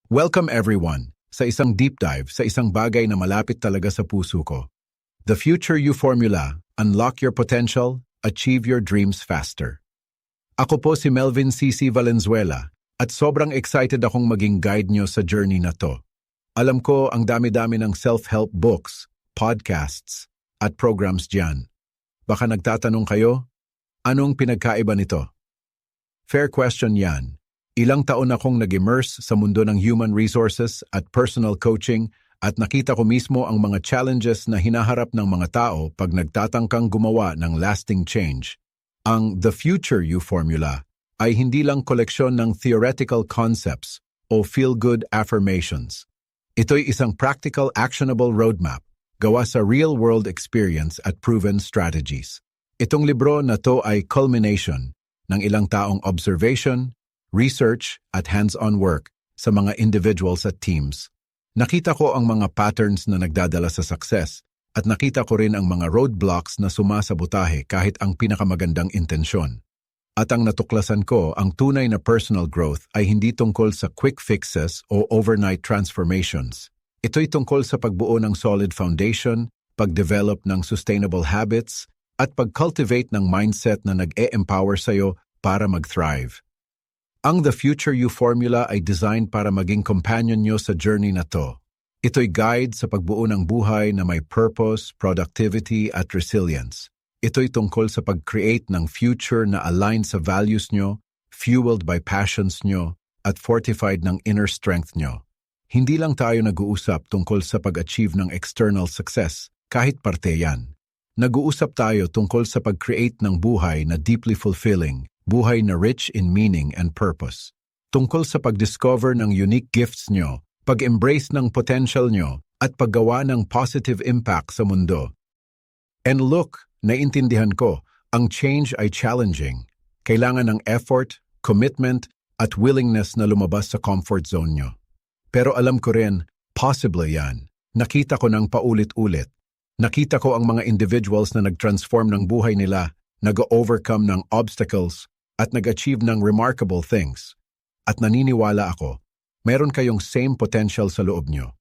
Welcome everyone sa isang deep dive sa isang bagay na malapit talaga sa puso ko. The Future You Formula, unlock your potential, achieve your dreams faster. Ako po si Melvin C.C. Valenzuela at sobrang excited akong maging guide nyo sa journey na to. Alam ko ang dami-dami ng self-help books, podcasts, at programs dyan. Baka nagtatanong kayo, anong pinagkaiba nito? Fair question yan. Ilang taon akong nag-immerse sa mundo ng human resources at personal coaching at nakita ko mismo ang mga challenges na hinaharap ng mga tao pag nagtatangkang gumawa ng lasting change. Ang The Future You Formula ay hindi lang koleksyon ng theoretical concepts o feel-good affirmations. Ito'y isang practical, actionable roadmap gawa sa real-world experience at proven strategies. Itong libro na to ay culmination ng ilang taong observation, research at hands-on work sa mga individuals at teams. Nakita ko ang mga patterns na nagdadala sa success at nakita ko rin ang mga roadblocks na sumasabotahe kahit ang pinakamagandang intensyon. At ang natuklasan ko, ang tunay na personal growth ay hindi tungkol sa quick fixes o overnight transformations. Ito'y tungkol sa pagbuo ng solid foundation, pag-develop ng sustainable habits, at pag-cultivate ng mindset na nag-e-empower sa'yo para mag-thrive. Ang The Future You Formula ay designed para maging companion nyo sa journey na to. Ito'y guide sa pagbuo ng buhay na may purpose, productivity at resilience. Ito'y tungkol sa pag-create ng future na aligned sa values nyo, fueled by passions nyo, at fortified ng inner strength nyo. Hindi lang tayo nag-uusap tungkol sa pag-achieve ng external success, kahit parte yan. Nag-uusap tayo tungkol sa pag-create ng buhay na deeply fulfilling, buhay na rich in meaning and purpose. Tungkol sa pag-discover ng unique gifts nyo, pag-embrace ng potential nyo, at paggawa ng positive impact sa mundo. And look, naintindihan ko, ang change ay challenging. Kailangan ng effort, commitment, at willingness na lumabas sa comfort zone nyo. Pero alam ko rin, possible yan. Nakita ko ng paulit-ulit. Nakita ko ang mga individuals na nag-transform ng buhay nila, nag-overcome ng obstacles, at nag-achieve ng remarkable things. At naniniwala ako, meron kayong same potential sa loob nyo.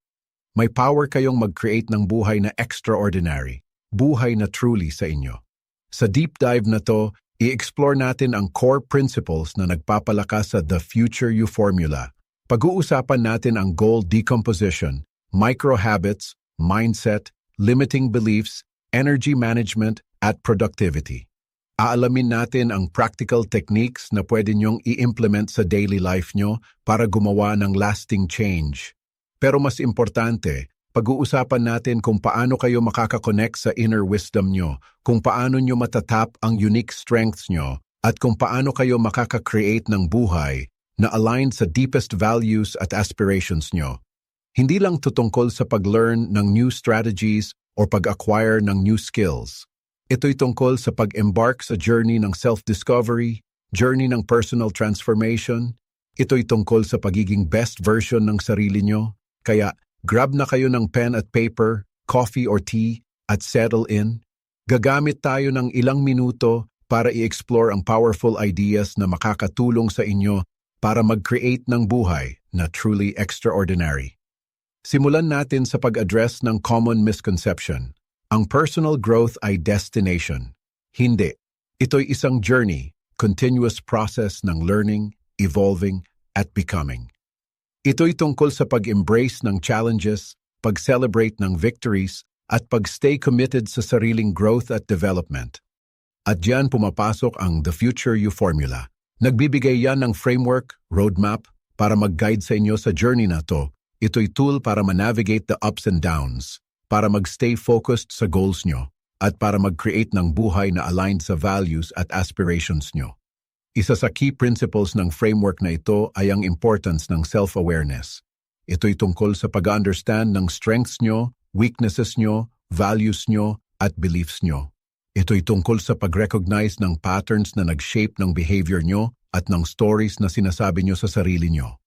May power kayong mag-create ng buhay na extraordinary, buhay na truly sa inyo. Sa deep dive na to, i-explore natin ang core principles na nagpapalakas sa The Future You Formula. Pag-uusapan natin ang goal decomposition, micro-habits, mindset, limiting beliefs, energy management, at productivity. Aalamin natin ang practical techniques na pwede nyong i-implement sa daily life nyo para gumawa ng lasting change. Pero mas importante, pag-uusapan natin kung paano kayo makakakonect sa inner wisdom nyo, kung paano nyo matatap ang unique strengths nyo, at kung paano kayo makaka-create ng buhay na aligned sa deepest values at aspirations nyo. Hindi lang tutungkol sa pag-learn ng new strategies o pag-acquire ng new skills. Ito'y tungkol sa pag-embark sa journey ng self-discovery, journey ng personal transformation. Ito'y tungkol sa pagiging best version ng sarili nyo. Kaya, grab na kayo ng pen at paper, coffee or tea, at settle in. Gagamit tayo ng ilang minuto para i-explore ang powerful ideas na makakatulong sa inyo para mag-create ng buhay na truly extraordinary. Simulan natin sa pag-address ng common misconception. Ang personal growth ay destination. Hindi. Ito'y isang journey, continuous process ng learning, evolving, at becoming. Ito'y tungkol sa pag-embrace ng challenges, pag-celebrate ng victories, at pag-stay committed sa sariling growth at development. At diyan pumapasok ang The Future You Formula. Nagbibigay yan ng framework, roadmap, para mag-guide sa inyo sa journey na to. Ito'y tool para ma-navigate the ups and downs, para mag-stay focused sa goals nyo, at para mag-create ng buhay na aligned sa values at aspirations nyo. Isa sa key principles ng framework na ito ay ang importance ng self-awareness. Ito'y tungkol sa pag-understand ng strengths nyo, weaknesses nyo, values nyo, at beliefs nyo. Ito'y tungkol sa pag-recognize ng patterns na nag-shape ng behavior nyo at ng stories na sinasabi nyo sa sarili nyo.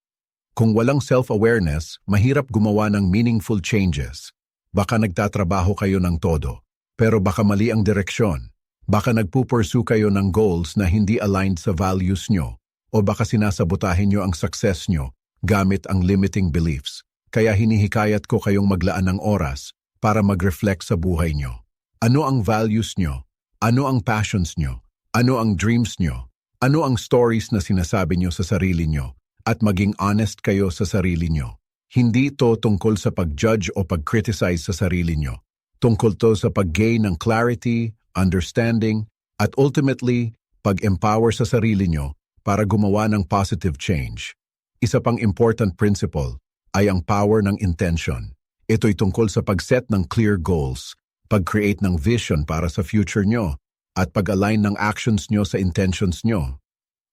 Kung walang self-awareness, mahirap gumawa ng meaningful changes. Baka nagtatrabaho kayo ng todo, pero baka mali ang direksyon. Baka nagpupursue kayo ng goals na hindi aligned sa values nyo, o baka sinasabotahin nyo ang success nyo gamit ang limiting beliefs. Kaya hinihikayat ko kayong maglaan ng oras para mag-reflect sa buhay nyo. Ano ang values nyo? Ano ang passions nyo? Ano ang dreams nyo? Ano ang stories na sinasabi nyo sa sarili nyo? At maging honest kayo sa sarili nyo. Hindi ito tungkol sa pag-judge o pag-criticize sa sarili nyo. Tungkol to sa pag-gain ng clarity, understanding, at ultimately, pag-empower sa sarili nyo para gumawa ng positive change. Isa pang important principle ay ang power ng intention. Ito'y tungkol sa pag-set ng clear goals, pag-create ng vision para sa future nyo, at pag-align ng actions nyo sa intentions nyo.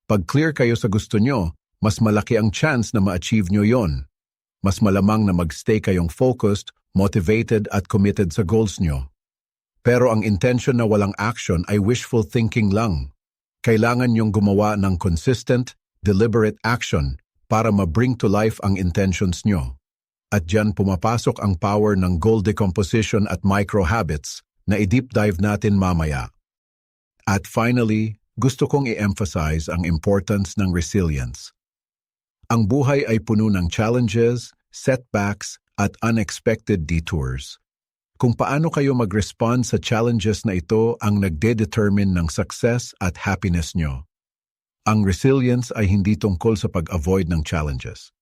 Pag clear kayo sa gusto nyo, mas malaki ang chance na ma-achieve nyo yon. Mas malamang na mag-stay kayong focused, motivated at committed sa goals nyo. Pero ang intention na walang action ay wishful thinking lang. Kailangan nyong gumawa ng consistent, deliberate action para ma-bring to life ang intentions nyo. At dyan pumapasok ang power ng goal decomposition at micro-habits na i-deep dive natin mamaya. At finally, gusto kong i-emphasize ang importance ng resilience. Ang buhay ay puno ng challenges, setbacks, at unexpected detours. Kung paano kayo mag-respond sa challenges na ito ang nagde-determine ng success at happiness nyo. Ang resilience ay hindi tungkol sa pag-avoid ng challenges.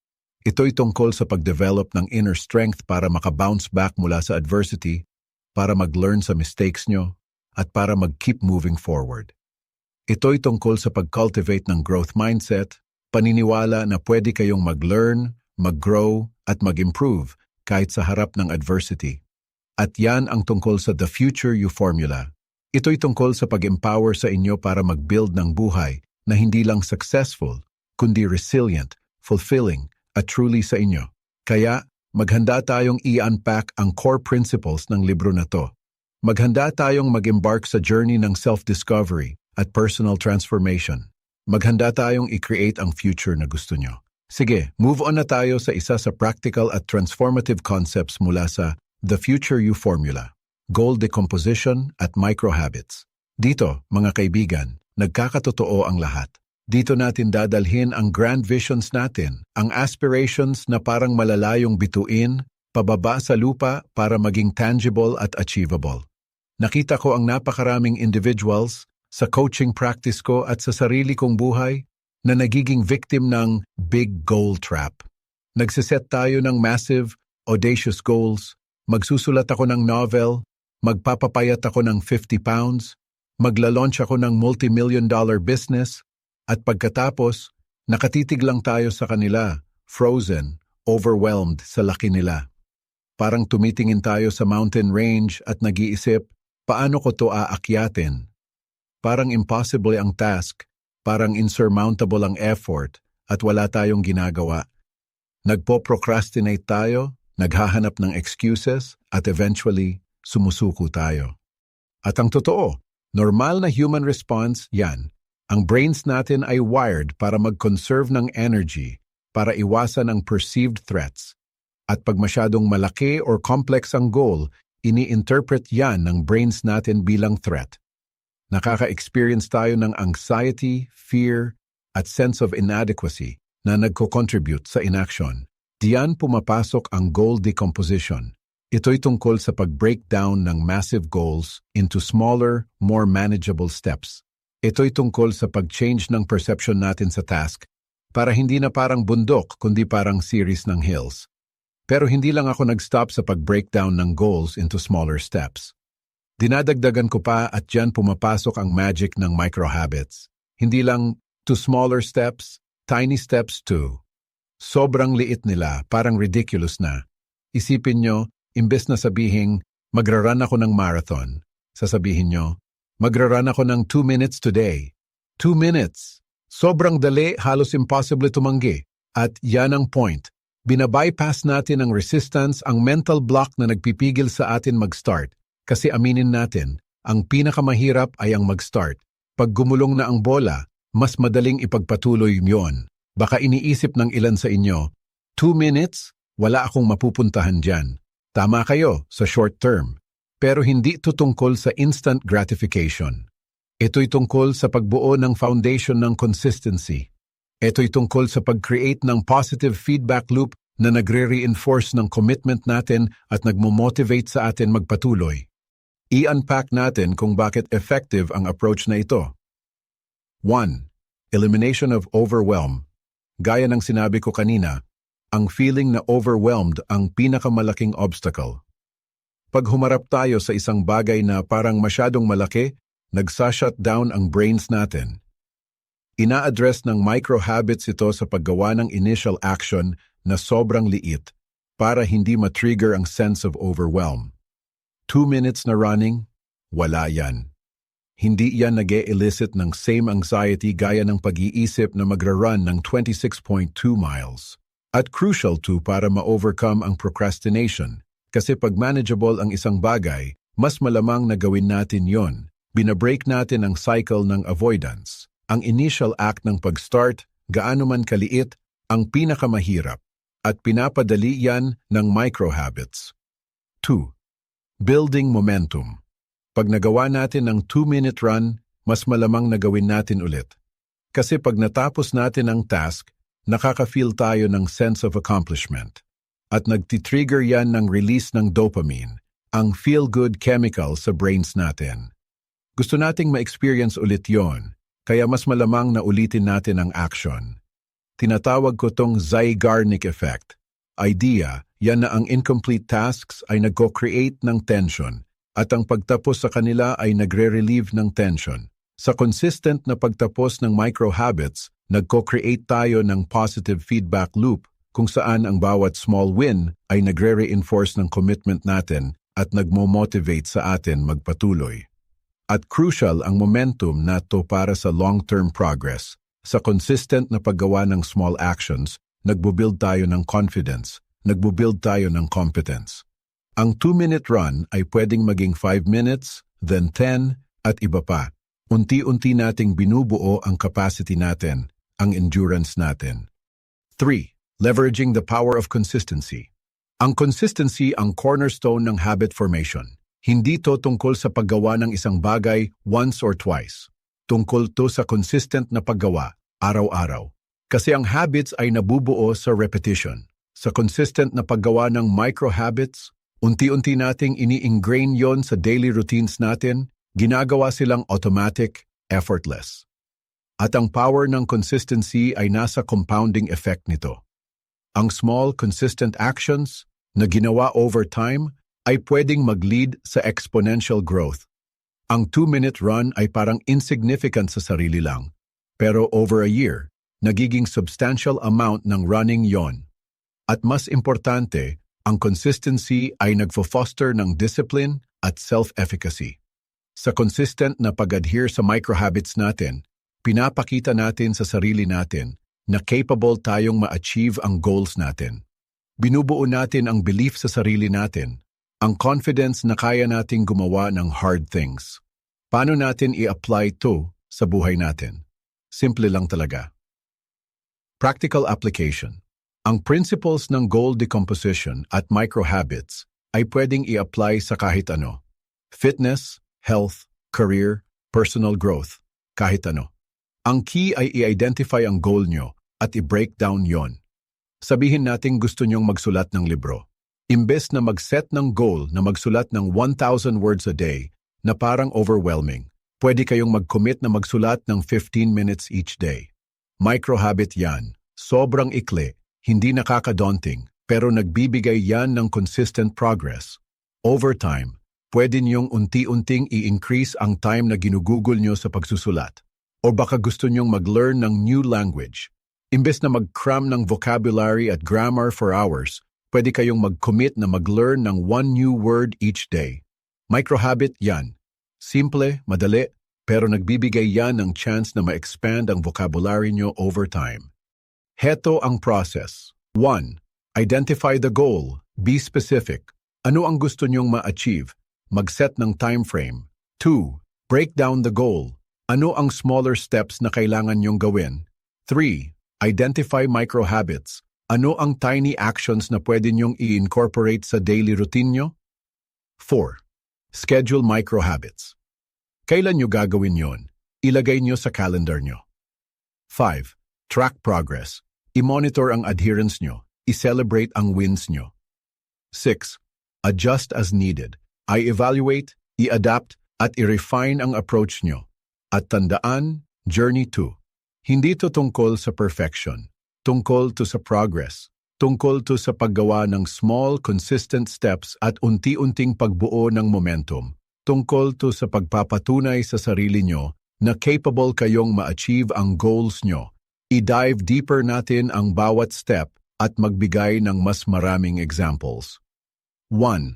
Ito'y tungkol sa pag-develop ng inner strength para makabounce back mula sa adversity, para mag-learn sa mistakes nyo, at para mag-keep moving forward. Ito'y tungkol sa pag-cultivate ng growth mindset, paniniwala na pwede kayong mag-learn, mag-grow, at mag-improve kahit sa harap ng adversity. At yan ang tungkol sa The Future You Formula. Ito'y tungkol sa pag-empower sa inyo para mag-build ng buhay na hindi lang successful, kundi resilient, fulfilling, at truly sa inyo. Kaya, maghanda tayong i-unpack ang core principles ng libro na to. Maghanda tayong mag-embark sa journey ng self-discovery at personal transformation. Maghanda tayong i-create ang future na gusto nyo. Sige, move on na tayo sa isa sa practical at transformative concepts mula sa The Future You Formula, Goal Decomposition at Micro-Habits. Dito, mga kaibigan, nagkakatotoo ang lahat. Dito natin dadalhin ang grand visions natin, ang aspirations na parang malalayong bituin, pababa sa lupa para maging tangible at achievable. Nakita ko ang napakaraming individuals sa coaching practice ko at sa sarili kong buhay na nagiging victim ng big goal trap. Nagsiset tayo ng massive, audacious goals. Magsusulat ako ng novel, magpapapayat ako ng 50 pounds, magla-launch ako ng multi-million-dollar business, at pagkatapos, nakatitig lang tayo sa kanila, frozen, overwhelmed sa laki nila. Parang tumitingin tayo sa mountain range at nag-iisip, paano ko to aakyatin? Parang impossible ang task, parang insurmountable ang effort, at wala tayong ginagawa. Nagpo-procrastinate tayo, naghahanap ng excuses, at eventually, sumusuko tayo. At ang totoo, normal na human response, yan. Ang brains natin ay wired para mag-conserve ng energy, para iwasan ang perceived threats. At pag masyadong malaki or complex ang goal, ini-interpret yan ng brains natin bilang threat. Nakaka-experience tayo ng anxiety, fear, at sense of inadequacy na nagko-contribute sa inaction. Diyan pumapasok ang goal decomposition. Ito'y tungkol sa pag-breakdown ng massive goals into smaller, more manageable steps. Ito'y tungkol sa pag-change ng perception natin sa task para hindi na parang bundok kundi parang series ng hills. Pero hindi lang ako nag-stop sa pag-breakdown ng goals into smaller steps. Dinadagdagan ko pa at diyan pumapasok ang magic ng micro-habits. Hindi lang to smaller steps, tiny steps too. Sobrang liit nila, parang ridiculous na. Isipin nyo, imbes na sabihing, magra-run ako ng marathon. Sasabihin nyo, magra-run ako ng 2 minutes today. 2 minutes. Sobrang dali, halos impossible tumanggi. At yan ang point. Binabypass natin ang resistance, ang mental block na nagpipigil sa atin mag-start. Kasi aminin natin, ang pinakamahirap ay ang mag-start. Pag gumulong na ang bola, mas madaling ipagpatuloy yon. Baka iniisip ng ilan sa inyo, 2 minutes, wala akong mapupuntahan dyan. Tama kayo sa short term. Pero hindi ito tungkol sa instant gratification. Ito'y tungkol sa pagbuo ng foundation ng consistency. Ito'y tungkol sa pag-create ng positive feedback loop na nagre-reinforce ng commitment natin at nagmo-motivate sa atin magpatuloy. I-unpack natin kung bakit effective ang approach na ito. 1. Elimination of overwhelm. Gaya ng sinabi ko kanina, ang feeling na overwhelmed ang pinakamalaking obstacle. Pag humarap tayo sa isang bagay na parang masyadong malaki, nagsa-shutdown ang brains natin. Ina-address ng micro-habits ito sa paggawa ng initial action na sobrang liit para hindi ma-trigger ang sense of overwhelm. 2 minutes na running, wala yan. Hindi yan nag-e-elicit ng same anxiety gaya ng pag-iisip na magra-run ng 26.2 miles. At crucial to para ma-overcome ang procrastination. Kasi pag manageable ang isang bagay, mas malamang na gawin natin yon. Binabreak natin ang cycle ng avoidance. Ang initial act ng pag-start, gaano man kaliit, ang pinakamahirap. At pinapadali yan ng micro-habits. 2. Building momentum. Pag nagawa natin ang 2-minute run, mas malamang na gawin natin ulit. Kasi pag natapos natin ang task, nakaka-feel tayo ng sense of accomplishment. At nagtitrigger yan ng release ng dopamine, ang feel-good chemical sa brains natin. Gusto nating ma-experience ulit yon, kaya mas malamang na ulitin natin ang action. Tinatawag ko tong Zeigarnik effect. Idea, yan na ang incomplete tasks ay nagko-create ng tension at ang pagtapos sa kanila ay nagre-relieve ng tension. Sa consistent na pagtapos ng micro-habits, nagko-create tayo ng positive feedback loop kung saan ang bawat small win ay nagre-reinforce ng commitment natin at nagmo-motivate sa atin magpatuloy. At crucial ang momentum na to para sa long-term progress. Sa consistent na paggawa ng small actions, nagbubuild tayo ng confidence, nagbubuild tayo ng competence. Ang 2-minute run ay pwedeng maging 5 minutes, then 10, at iba pa. Unti-unti nating binubuo ang capacity natin, ang endurance natin. 3. Leveraging the power of consistency. Ang consistency ang cornerstone ng habit formation. Hindi to tungkol sa paggawa ng isang bagay once or twice. Tungkol to sa consistent na paggawa, araw-araw. Kasi ang habits ay nabubuo sa repetition. Sa consistent na paggawa ng micro-habits, unti-unti nating ini-ingrain yon sa daily routines natin, ginagawa silang automatic, effortless. At ang power ng consistency ay nasa compounding effect nito. Ang small, consistent actions na ginawa over time ay pwedeng mag-lead sa exponential growth. Ang 2-minute run ay parang insignificant sa sarili lang. Pero over a year, nagiging substantial amount ng running yon. At mas importante, ang consistency ay nagfo-foster ng discipline at self-efficacy. Sa consistent na pag-adhere sa micro-habits natin, pinapakita natin sa sarili natin na capable tayong ma-achieve ang goals natin. Binubuo natin ang belief sa sarili natin, ang confidence na kaya nating gumawa ng hard things. Paano natin i-apply to sa buhay natin? Simple lang talaga. Practical application. Ang principles ng goal decomposition at micro-habits ay pwedeng i-apply sa kahit ano. Fitness, health, career, personal growth, kahit ano. Ang key ay i-identify ang goal nyo at i-break down yon. Sabihin nating gusto nyong magsulat ng libro. Imbes na mag-set ng goal na magsulat ng 1,000 words a day na parang overwhelming, pwede kayong mag-commit na magsulat ng 15 minutes each day. Micro-habit yan. Sobrang ikli, hindi nakaka-daunting, pero nagbibigay yan ng consistent progress. Over time, pwede niyong unti-unting i-increase ang time na ginugugol nyo sa pagsusulat. O baka gusto nyong mag-learn ng new language. Imbes na mag-cram ng vocabulary at grammar for hours, pwede kayong mag-commit na mag-learn ng 1 new word each day. Micro-habit yan. Simple, madali, pero nagbibigay yan ng chance na ma-expand ang vocabulary nyo over time. Heto ang process. 1. Identify the goal. Be specific. Ano ang gusto nyong ma-achieve? Mag-set ng time frame. 2. Break down the goal. Ano ang smaller steps na kailangan nyong gawin? 3. Identify micro-habits. Ano ang tiny actions na pwede nyong i-incorporate sa daily routine nyo? 4. Schedule micro-habits. Kailan nyo gagawin yon? Ilagay nyo sa calendar nyo. 5. Track progress. I-monitor ang adherence nyo. I-celebrate ang wins nyo. 6. Adjust as needed. I-evaluate, i-adapt, at i-refine ang approach nyo. At tandaan, Journey 2. Hindi to tungkol sa perfection. Tungkol to sa progress. Tungkol to sa paggawa ng small, consistent steps at unti-unting pagbuo ng momentum. Tungkol to sa pagpapatunay sa sarili nyo na capable kayong ma-achieve ang goals nyo. I-dive deeper natin ang bawat step at magbigay ng mas maraming examples. 1.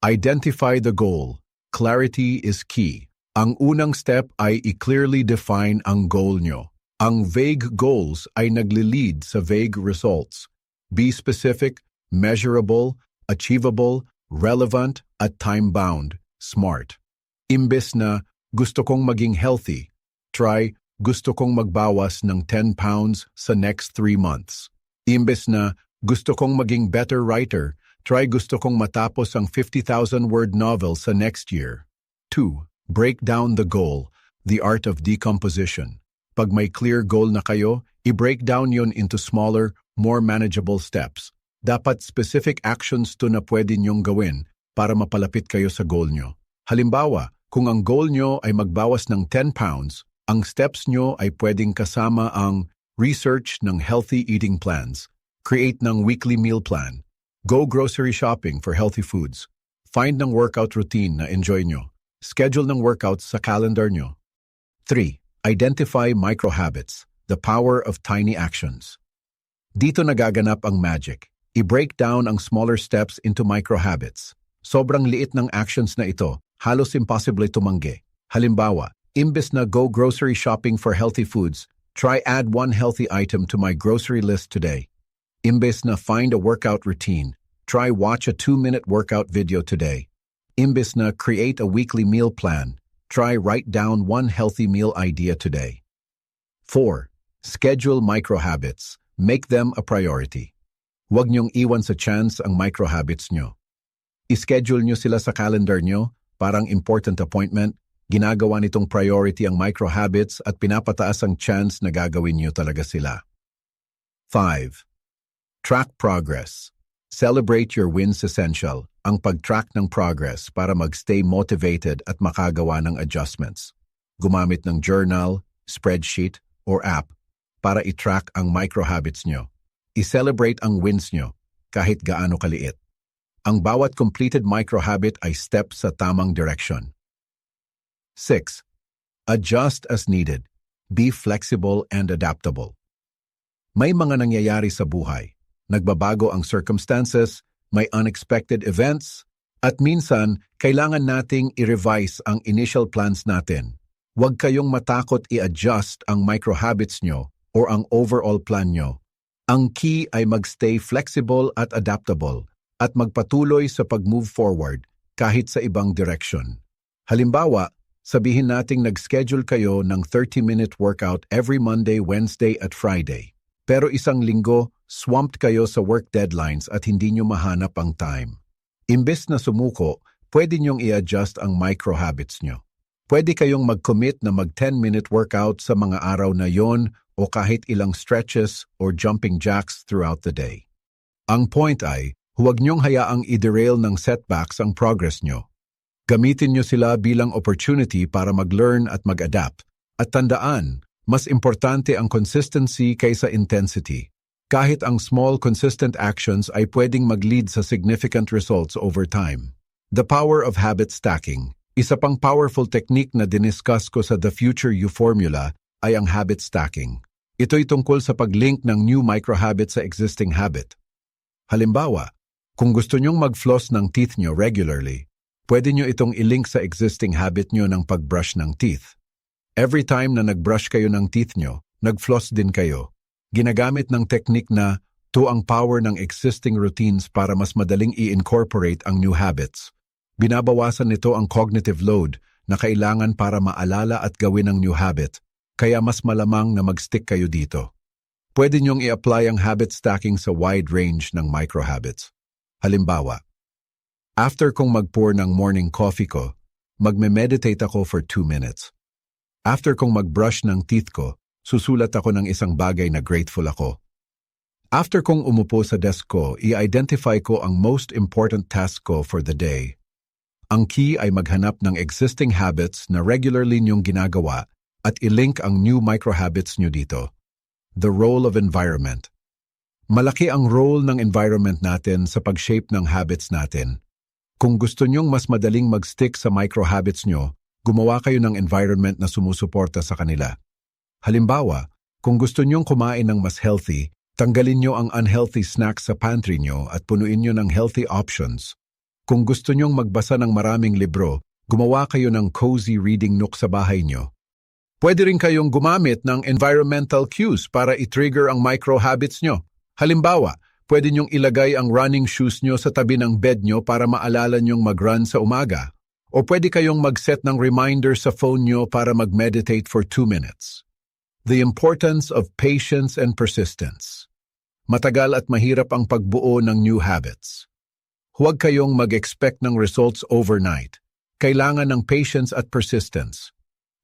Identify the goal. Clarity is key. Ang unang step ay i-clearly define ang goal nyo. Ang vague goals ay nagli-lead sa vague results. Be specific, measurable, achievable, relevant, at time-bound. Smart. Imbes na gusto kong maging healthy, try gusto kong magbawas ng 10 pounds sa next 3 months. Imbes na gusto kong maging better writer, try gusto kong matapos ang 50,000-word novel sa next year. 2. Break down the goal, the art of decomposition. Pag may clear goal na kayo, i-break down yun into smaller, more manageable steps. Dapat specific actions to na pwede nyong gawin para mapalapit kayo sa goal nyo. Halimbawa, kung ang goal nyo ay magbawas ng 10 pounds, ang steps nyo ay pwedeng kasama ang research ng healthy eating plans, create ng weekly meal plan, go grocery shopping for healthy foods, find ng workout routine na enjoy nyo, schedule ng workouts sa calendar nyo. 3. Identify microhabits, the power of tiny actions. Dito nagaganap ang magic. I-break down ang smaller steps into microhabits. Sobrang liit ng actions na ito, halos impossible tumanggi. Halimbawa, imbes na go grocery shopping for healthy foods, try add one healthy item to my grocery list today. Imbes na find a workout routine, try watch a 2-minute workout video today. Imbes na create a weekly meal plan, try write down one healthy meal idea today. 4. Schedule microhabits. Make them a priority. Huwag niyong iwan sa chance ang microhabits nyo. I-schedule nyo sila sa calendar nyo, parang important appointment. Ginagawa nitong priority ang microhabits at pinapataas ang chance na gagawin niyo talaga sila. 5. Track progress. Celebrate your wins essential, ang pag-track ng progress para mag-stay motivated at makagawa ng adjustments. Gumamit ng journal, spreadsheet, or app para i-track ang microhabits nyo. I-celebrate ang wins nyo, kahit gaano kaliit. Ang bawat completed microhabit ay step sa tamang direction. 6. Adjust as needed. Be flexible and adaptable. May mga nangyayari sa buhay. Nagbabago ang circumstances, may unexpected events, at minsan, kailangan nating i-revise ang initial plans natin. Huwag kayong matakot i-adjust ang microhabits nyo o ang overall plan nyo. Ang key ay magstay flexible at adaptable at magpatuloy sa pag-move forward kahit sa ibang direction. Halimbawa, sabihin nating nag-schedule kayo ng 30-minute workout every Monday, Wednesday at Friday. Pero isang linggo, swamped kayo sa work deadlines at hindi nyo mahanap ang time. Imbes na sumuko, pwede nyong i-adjust ang microhabits nyo. Pwede kayong mag-commit na mag-10-minute workout sa mga araw na yon o kahit ilang stretches or jumping jacks throughout the day. Ang point ay, huwag nyong hayaang i-derail ng setbacks ang progress nyo. Gamitin nyo sila bilang opportunity para mag-learn at mag-adapt. At tandaan, mas importante ang consistency kaysa intensity. Kahit ang small, consistent actions ay pwedeng mag-lead sa significant results over time. The power of habit stacking. Isa pang powerful technique na diniscuss ko sa The Future You Formula ay ang habit stacking. Ito'y tungkol sa pag-link ng new microhabit sa existing habit. Halimbawa, kung gusto nyong mag-floss ng teeth nyo regularly, pwede nyo itong i-link sa existing habit nyo ng pag-brush ng teeth. Every time na nag-brush kayo ng teeth nyo, nag-floss din kayo. Ginagamit ng technique na to ang power ng existing routines para mas madaling i-incorporate ang new habits. Binabawasan nito ang cognitive load na kailangan para maalala at gawin ang new habit, kaya mas malamang na mag-stick kayo dito. Pwede nyong i-apply ang habit stacking sa wide range ng microhabits. Halimbawa, after kong mag-pour ng morning coffee ko, magme-meditate ako for 2 minutes. After kong mag-brush ng teeth ko, susulat ako ng isang bagay na grateful ako. After kong umupo sa desk ko, i-identify ko ang most important task ko for the day. Ang key ay maghanap ng existing habits na regularly niyong ginagawa at i-link ang new microhabits niyo dito. The role of environment. Malaki ang role ng environment natin sa pag-shape ng habits natin. Kung gusto niyong mas madaling mag-stick sa microhabits niyo, gumawa kayo ng environment na sumusuporta sa kanila. Halimbawa, kung gusto niyong kumain ng mas healthy, tanggalin niyo ang unhealthy snacks sa pantry niyo at punuin niyo ng healthy options. Kung gusto niyong magbasa ng maraming libro, gumawa kayo ng cozy reading nook sa bahay niyo. Pwede rin kayong gumamit ng environmental cues para i-trigger ang microhabits niyo. Halimbawa, pwede niyong ilagay ang running shoes niyo sa tabi ng bed niyo para maalala niyong mag-run sa umaga. O pwede kayong mag-set ng reminder sa phone niyo para mag-meditate for 2 minutes. The importance of patience and persistence. Matagal at mahirap ang pagbuo ng new habits. Huwag kayong mag-expect ng results overnight. Kailangan ng patience at persistence.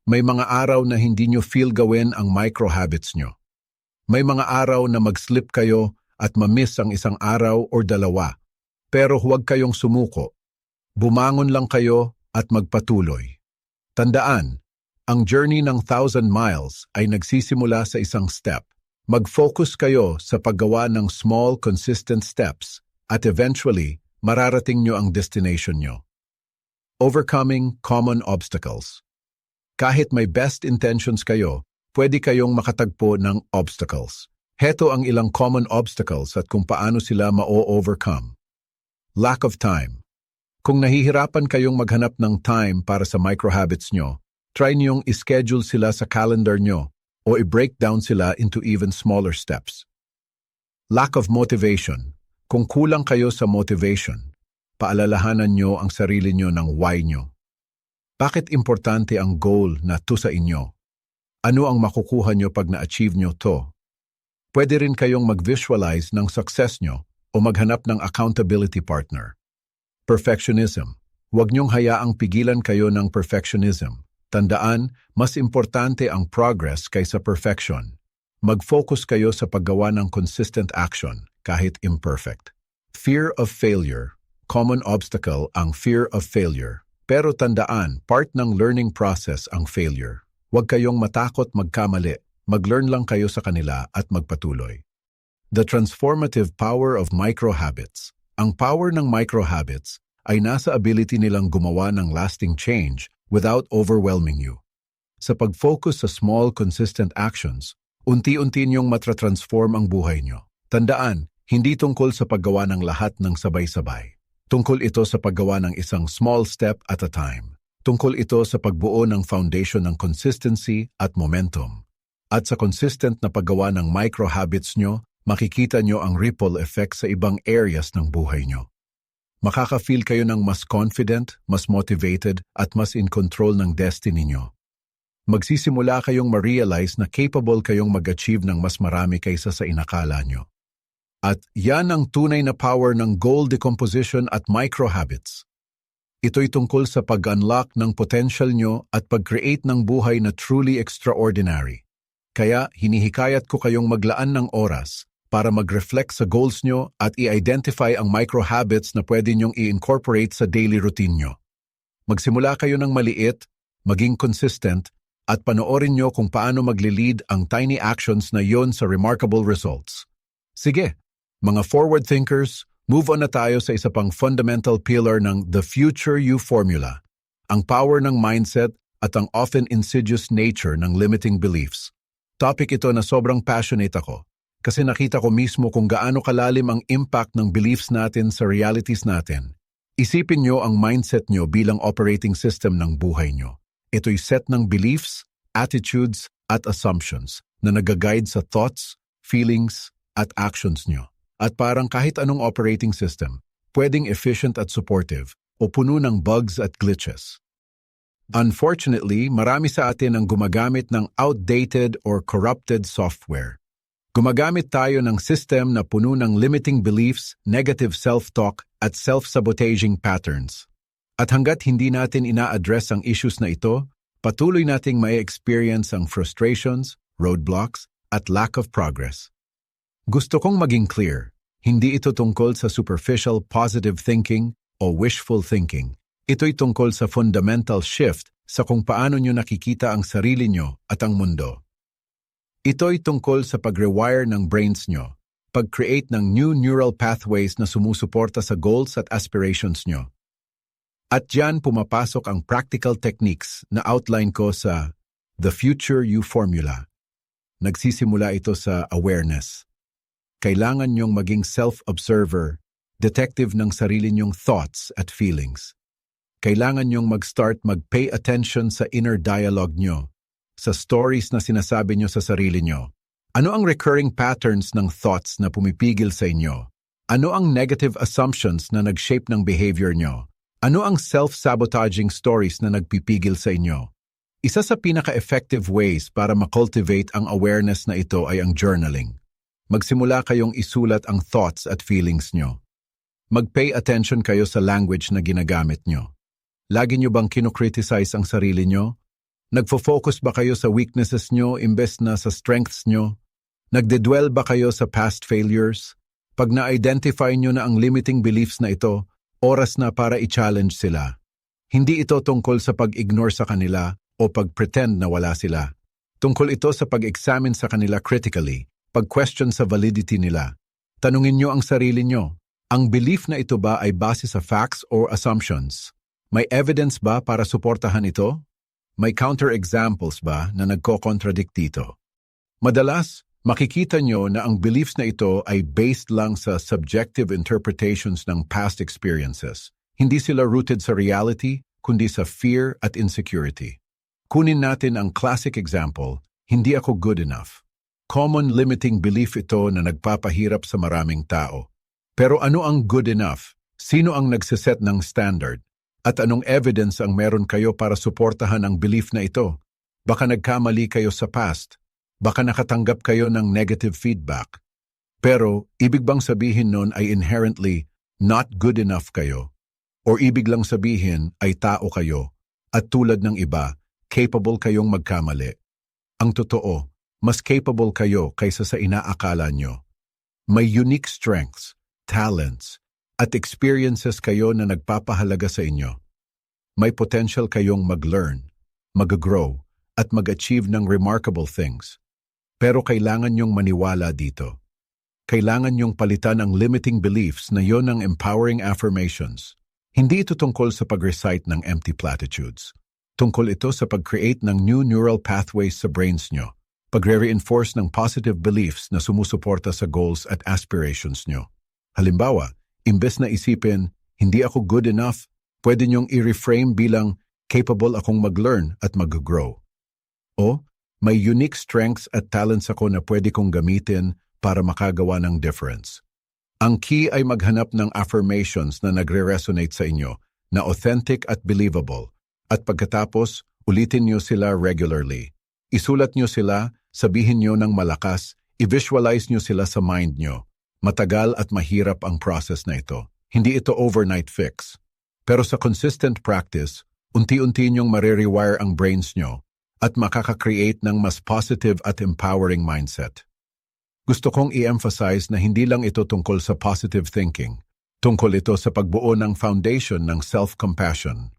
May mga araw na hindi niyo feel gawin ang microhabits niyo. May mga araw na mag-slip kayo at ma-miss ang isang araw o dalawa. Pero huwag kayong sumuko. Bumangon lang kayo at magpatuloy. Tandaan, ang journey ng 1,000 miles ay nagsisimula sa isang step. Mag-focus kayo sa paggawa ng small, consistent steps at eventually, mararating nyo ang destination nyo. Overcoming common obstacles. Kahit may best intentions kayo, pwede kayong makatagpo ng obstacles. Heto ang ilang common obstacles at kung paano sila ma-overcome. Lack of time. Kung nahihirapan kayong maghanap ng time para sa microhabits nyo, try niyong ischedule sila sa calendar nyo o i-break down sila into even smaller steps. Lack of motivation. Kung kulang kayo sa motivation, paalalahanan nyo ang sarili nyo ng why nyo. Bakit importante ang goal na to sa inyo? Ano ang makukuha nyo pag na-achieve nyo to? Pwede rin kayong mag-visualize ng success nyo o maghanap ng accountability partner. Perfectionism. Huwag niyong hayaang pigilan kayo ng perfectionism. Tandaan, mas importante ang progress kaysa perfection. Mag-focus kayo sa paggawa ng consistent action, kahit imperfect. Fear of failure. Common obstacle ang fear of failure. Pero tandaan, part ng learning process ang failure. Huwag kayong matakot magkamali. Mag-learn lang kayo sa kanila at magpatuloy. The transformative power of microhabits. Ang power ng microhabits ay nasa ability nilang gumawa ng lasting change without overwhelming you. Sa pag-focus sa small, consistent actions, unti-unti niyong matratransform ang buhay niyo. Tandaan, hindi tungkol sa paggawa ng lahat ng sabay-sabay. Tungkol ito sa paggawa ng isang small step at a time. Tungkol ito sa pagbuo ng foundation ng consistency at momentum. At sa consistent na paggawa ng microhabits nyo, makikita nyo ang ripple effect sa ibang areas ng buhay nyo. Makaka-feel kayo ng mas confident, mas motivated, at mas in control ng destiny nyo. Magsisimula kayong ma-realize na capable kayong mag-achieve ng mas marami kaysa sa inakala nyo. At yan ang tunay na power ng goal decomposition at microhabits. Ito'y tungkol sa pag-unlock ng potential nyo at pag-create ng buhay na truly extraordinary. Kaya hinihikayat ko kayong maglaan ng oras para mag-reflect sa goals nyo at i-identify ang microhabits na pwede nyong i-incorporate sa daily routine nyo. Magsimula kayo ng maliit, maging consistent, at panoorin nyo kung paano magli-lead ang tiny actions na yon sa remarkable results. Sige, mga forward thinkers, move on na tayo sa isa pang fundamental pillar ng The Future You Formula, ang power ng mindset at ang often insidious nature ng limiting beliefs. Topic ito na sobrang passionate ako kasi nakita ko mismo kung gaano kalalim ang impact ng beliefs natin sa realities natin. Isipin nyo ang mindset nyo bilang operating system ng buhay nyo. Ito'y set ng beliefs, attitudes at assumptions na nag-guide sa thoughts, feelings at actions nyo. At parang kahit anong operating system, pwedeng efficient at supportive o puno ng bugs at glitches. Unfortunately, marami sa atin ang gumagamit ng outdated or corrupted software. Gumagamit tayo ng system na puno ng limiting beliefs, negative self-talk at self-sabotaging patterns. At hanggat hindi natin ina-address ang issues na ito, patuloy nating may experience ang frustrations, roadblocks, at lack of progress. Gusto kong maging clear, hindi ito tungkol sa superficial positive thinking o wishful thinking. Ito'y tungkol sa fundamental shift sa kung paano nyo nakikita ang sarili nyo at ang mundo. Ito'y tungkol sa pag-rewire ng brains nyo, pag-create ng new neural pathways na sumusuporta sa goals at aspirations nyo. At diyan pumapasok ang practical techniques na outline ko sa The Future You Formula. Nagsisimula ito sa awareness. Kailangan nyong maging self-observer, detective ng sarili nyong thoughts at feelings. Kailangan nyong mag-start mag-pay attention sa inner dialogue nyo, sa stories na sinasabi nyo sa sarili nyo. Ano ang recurring patterns ng thoughts na pumipigil sa inyo? Ano ang negative assumptions na nag-shape ng behavior nyo? Ano ang self-sabotaging stories na nagpipigil sa inyo? Isa sa pinaka-effective ways para makultivate ang awareness na ito ay ang journaling. Magsimula kayong isulat ang thoughts at feelings nyo. Mag-pay attention kayo sa language na ginagamit nyo. Lagi nyo bang kinokriticize ang sarili nyo? Nagfo-focus ba kayo sa weaknesses nyo imbes na sa strengths nyo? Nagdedwell ba kayo sa past failures? Pag na-identify nyo na ang limiting beliefs na ito, oras na para i-challenge sila. Hindi ito tungkol sa pag-ignore sa kanila o pag-pretend na wala sila. Tungkol ito sa pag-examine sa kanila critically, pag-question sa validity nila. Tanungin nyo ang sarili nyo, ang belief na ito ba ay base sa facts or assumptions? May evidence ba para suportahan ito? May counter-examples ba na nagko-contradict dito? Madalas, makikita nyo na ang beliefs na ito ay based lang sa subjective interpretations ng past experiences. Hindi sila rooted sa reality, kundi sa fear at insecurity. Kunin natin ang classic example, hindi ako good enough. Common limiting belief ito na nagpapahirap sa maraming tao. Pero ano ang good enough? Sino ang nagsiset ng standard? At anong evidence ang meron kayo para suportahan ang belief na ito? Baka nagkamali kayo sa past. Baka nakatanggap kayo ng negative feedback. Pero ibig bang sabihin nun ay inherently not good enough kayo? Or ibig lang sabihin ay tao kayo at tulad ng iba, capable kayong magkamali? Ang totoo, mas capable kayo kaysa sa inaakala nyo. May unique strengths, talents, at experiences kayo na nagpapahalaga sa inyo. May potential kayong mag-learn, mag-grow, at mag-achieve ng remarkable things. Pero kailangan nyong maniwala dito. Kailangan nyong palitan ang limiting beliefs na yon ng empowering affirmations. Hindi ito tungkol sa pag-recite ng empty platitudes. Tungkol ito sa pag-create ng new neural pathways sa brains nyo, pagre-reinforce ng positive beliefs na sumusuporta sa goals at aspirations nyo. Halimbawa, imbes na isipin, hindi ako good enough, pwede nyong i-reframe bilang capable akong mag-learn at mag-grow. O, may unique strengths at talents ako na pwede kong gamitin para makagawa ng difference. Ang key ay maghanap ng affirmations na nagre-resonate sa inyo, na authentic at believable, at pagkatapos, ulitin nyo sila regularly. Isulat nyo sila, sabihin nyo ng malakas, i-visualize nyo sila sa mind nyo. Matagal at mahirap ang process na ito. Hindi ito overnight fix. Pero sa consistent practice, unti-unti nyong marirewire ang brains nyo at makaka-create ng mas positive at empowering mindset. Gusto kong i-emphasize na hindi lang ito tungkol sa positive thinking. Tungkol ito sa pagbuo ng foundation ng self-compassion.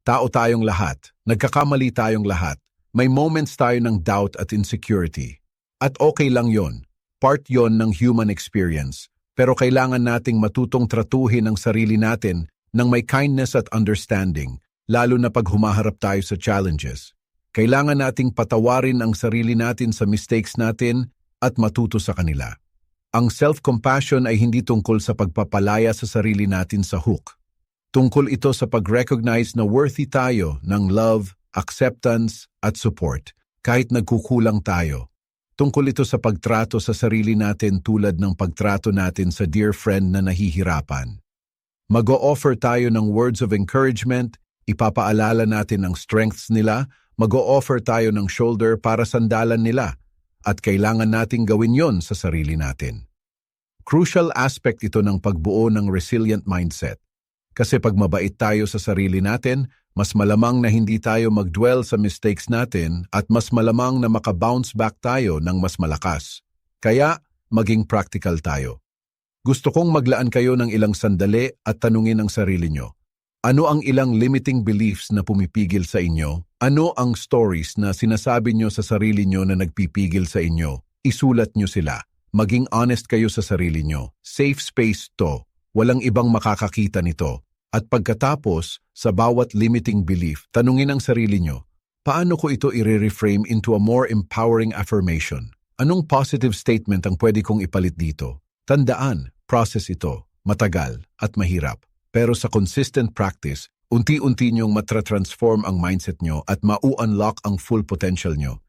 Tao tayong lahat. Nagkakamali tayong lahat. May moments tayo ng doubt at insecurity. At okay lang yon. Part yon ng human experience. Pero kailangan nating matutong tratuhin ang sarili natin ng may kindness at understanding, lalo na pag humaharap tayo sa challenges. Kailangan nating patawarin ang sarili natin sa mistakes natin at matuto sa kanila. Ang self-compassion ay hindi tungkol sa pagpapalaya sa sarili natin sa hook. Tungkol ito sa pag-recognize na worthy tayo ng love, acceptance, at support, kahit nagkukulang tayo. Tungkol ito sa pagtrato sa sarili natin tulad ng pagtrato natin sa dear friend na nahihirapan. Mag-o-offer tayo ng words of encouragement, ipapaalala natin ang strengths nila, mag-o-offer tayo ng shoulder para sandalan nila, at kailangan nating gawin yon sa sarili natin. Crucial aspect ito ng pagbuo ng resilient mindset. Kasi pag mabait tayo sa sarili natin, mas malamang na hindi tayo mag-dwell sa mistakes natin at mas malamang na maka-bounce back tayo ng mas malakas. Kaya, maging practical tayo. Gusto kong maglaan kayo ng ilang sandali at tanungin ang sarili nyo. Ano ang ilang limiting beliefs na pumipigil sa inyo? Ano ang stories na sinasabi nyo sa sarili nyo na nagpipigil sa inyo? Isulat nyo sila. Maging honest kayo sa sarili nyo. Safe space to. Walang ibang makakakita nito. At pagkatapos, sa bawat limiting belief, tanungin ang sarili nyo, paano ko ito i-reframe into a more empowering affirmation? Anong positive statement ang pwede kong ipalit dito? Tandaan, process ito, matagal at mahirap. Pero sa consistent practice, unti-unti nyong matra-transform ang mindset nyo at ma-unlock ang full potential nyo.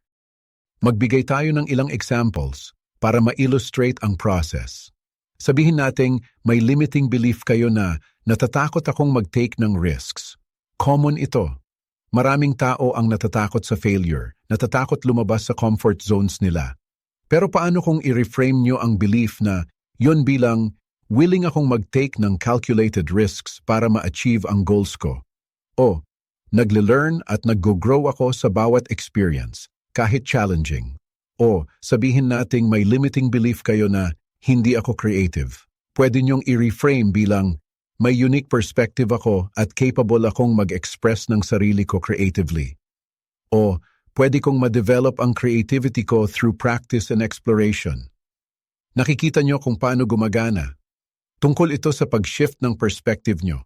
Magbigay tayo ng ilang examples para ma-illustrate ang process. Sabihin nating may limiting belief kayo na natatakot akong mag-take ng risks. Common ito. Maraming tao ang natatakot sa failure, natatakot lumabas sa comfort zones nila. Pero paano kung i-reframe nyo ang belief na yon bilang willing akong mag-take ng calculated risks para ma-achieve ang goals ko? O, nagle-learn at nag-grow ako sa bawat experience, kahit challenging. O, sabihin nating may limiting belief kayo na hindi ako creative. Pwede niyong i-reframe bilang may unique perspective ako at capable akong mag-express ng sarili ko creatively. O, pwede kong ma-develop ang creativity ko through practice and exploration. Nakikita niyo kung paano gumagana. Tungkol ito sa pag-shift ng perspective niyo,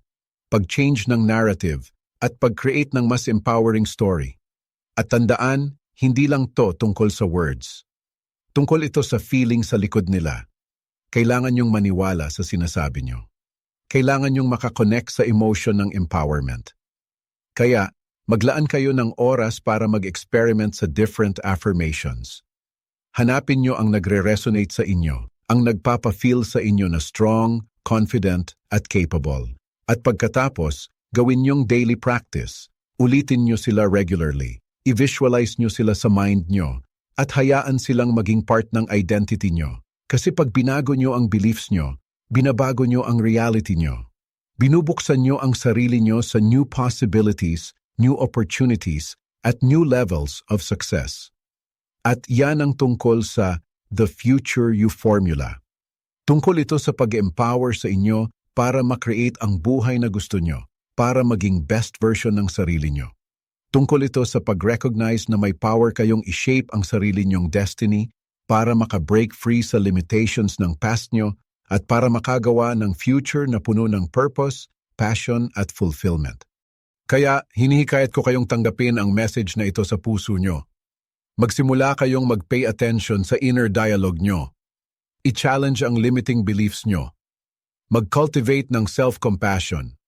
pag-change ng narrative, at pag-create ng mas empowering story. At tandaan, hindi lang to tungkol sa words. Tungkol ito sa feeling sa likod nila. Kailangan niyong maniwala sa sinasabi niyo. Kailangan niyong makakonect sa emotion ng empowerment. Kaya, maglaan kayo ng oras para mag-experiment sa different affirmations. Hanapin niyo ang nagre-resonate sa inyo, ang nagpapa-feel sa inyo na strong, confident, at capable. At pagkatapos, gawin niyong daily practice. Ulitin niyo sila regularly. I-visualize niyo sila sa mind niyo at hayaan silang maging part ng identity niyo. Kasi pag binago niyo ang beliefs niyo, binabago niyo ang reality niyo. Binubuksan niyo ang sarili niyo sa new possibilities, new opportunities, at new levels of success. At yan ang tungkol sa The Future You Formula. Tungkol ito sa pag-empower sa inyo para ma-create ang buhay na gusto niyo, para maging best version ng sarili niyo. Tungkol ito sa pag-recognize na may power kayong i-shape ang sarili niyong destiny para maka-break free sa limitations ng past nyo at para makagawa ng future na puno ng purpose, passion at fulfillment. Kaya hinihikayat ko kayong tanggapin ang message na ito sa puso nyo. Magsimula kayong mag-pay attention sa inner dialogue nyo. I-challenge ang limiting beliefs nyo. Mag-cultivate ng self-compassion.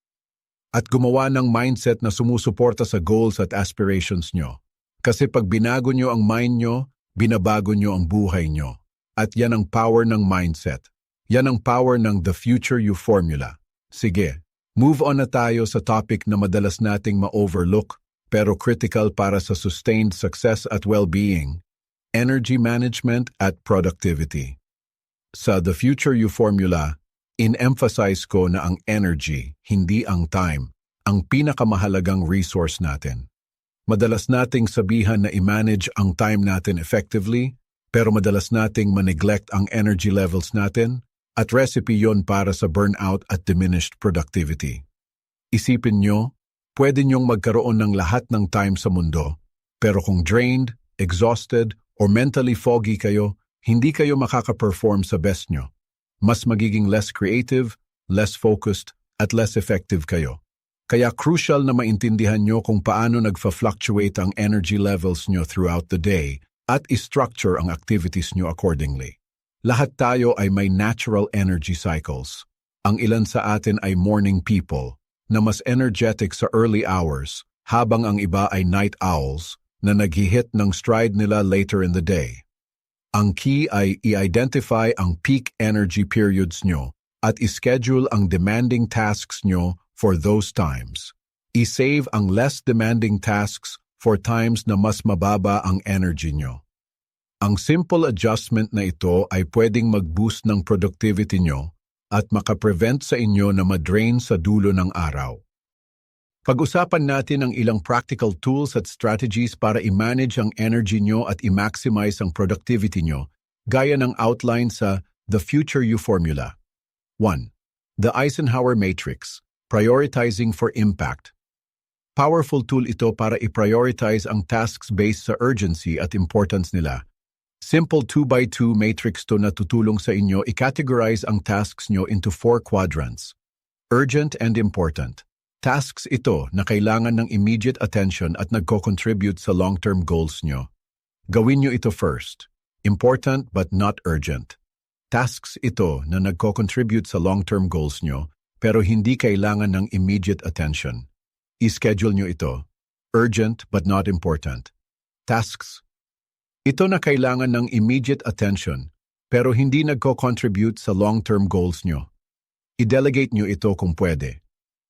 At gumawa ng mindset na sumusuporta sa goals at aspirations nyo. Kasi pag binago nyo ang mind nyo, binabago nyo ang buhay nyo. At yan ang power ng mindset. Yan ang power ng The Future You Formula. Sige, move on na tayo sa topic na madalas nating ma-overlook pero critical para sa sustained success at well-being, energy management at productivity. Sa The Future You Formula, in-emphasize ko na ang energy, hindi ang time, ang pinakamahalagang resource natin. Madalas nating sabihan na i-manage ang time natin effectively, pero madalas nating ma-neglect ang energy levels natin at recipe yon para sa burnout at diminished productivity. Isipin nyo, pwede nyong magkaroon ng lahat ng time sa mundo, pero kung drained, exhausted, or mentally foggy kayo, hindi kayo makaka-perform sa best nyo. Mas magiging less creative, less focused, at less effective kayo. Kaya crucial na maintindihan nyo kung paano nagfa-fluctuate ang energy levels nyo throughout the day at i-structure ang activities nyo accordingly. Lahat tayo ay may natural energy cycles. Ang ilan sa atin ay morning people na mas energetic sa early hours habang ang iba ay night owls na naghihit ng stride nila later in the day. Ang key ay i-identify ang peak energy periods nyo at ischedule ang demanding tasks nyo for those times. I-save ang less demanding tasks for times na mas mababa ang energy nyo. Ang simple adjustment na ito ay pwedeng mag-boost ng productivity nyo at makaprevent sa inyo na madrain sa dulo ng araw. Pag-usapan natin ang ilang practical tools at strategies para i-manage ang energy nyo at i-maximize ang productivity nyo, gaya ng outline sa The Future You Formula. 1. The Eisenhower Matrix, Prioritizing for Impact. Powerful tool ito para i-prioritize ang tasks based sa urgency at importance nila. Simple 2x2 matrix to na tutulong sa inyo i-categorize ang tasks nyo into 4 quadrants. Urgent and important. Tasks ito na kailangan ng immediate attention at nagko-contribute sa long-term goals nyo. Gawin nyo ito first. Important but not urgent. Tasks ito na nagko-contribute sa long-term goals nyo pero hindi kailangan ng immediate attention. I-schedule nyo ito. Urgent but not important. Tasks. Ito na kailangan ng immediate attention pero hindi nagko-contribute sa long-term goals nyo. I-delegate nyo ito kung pwede.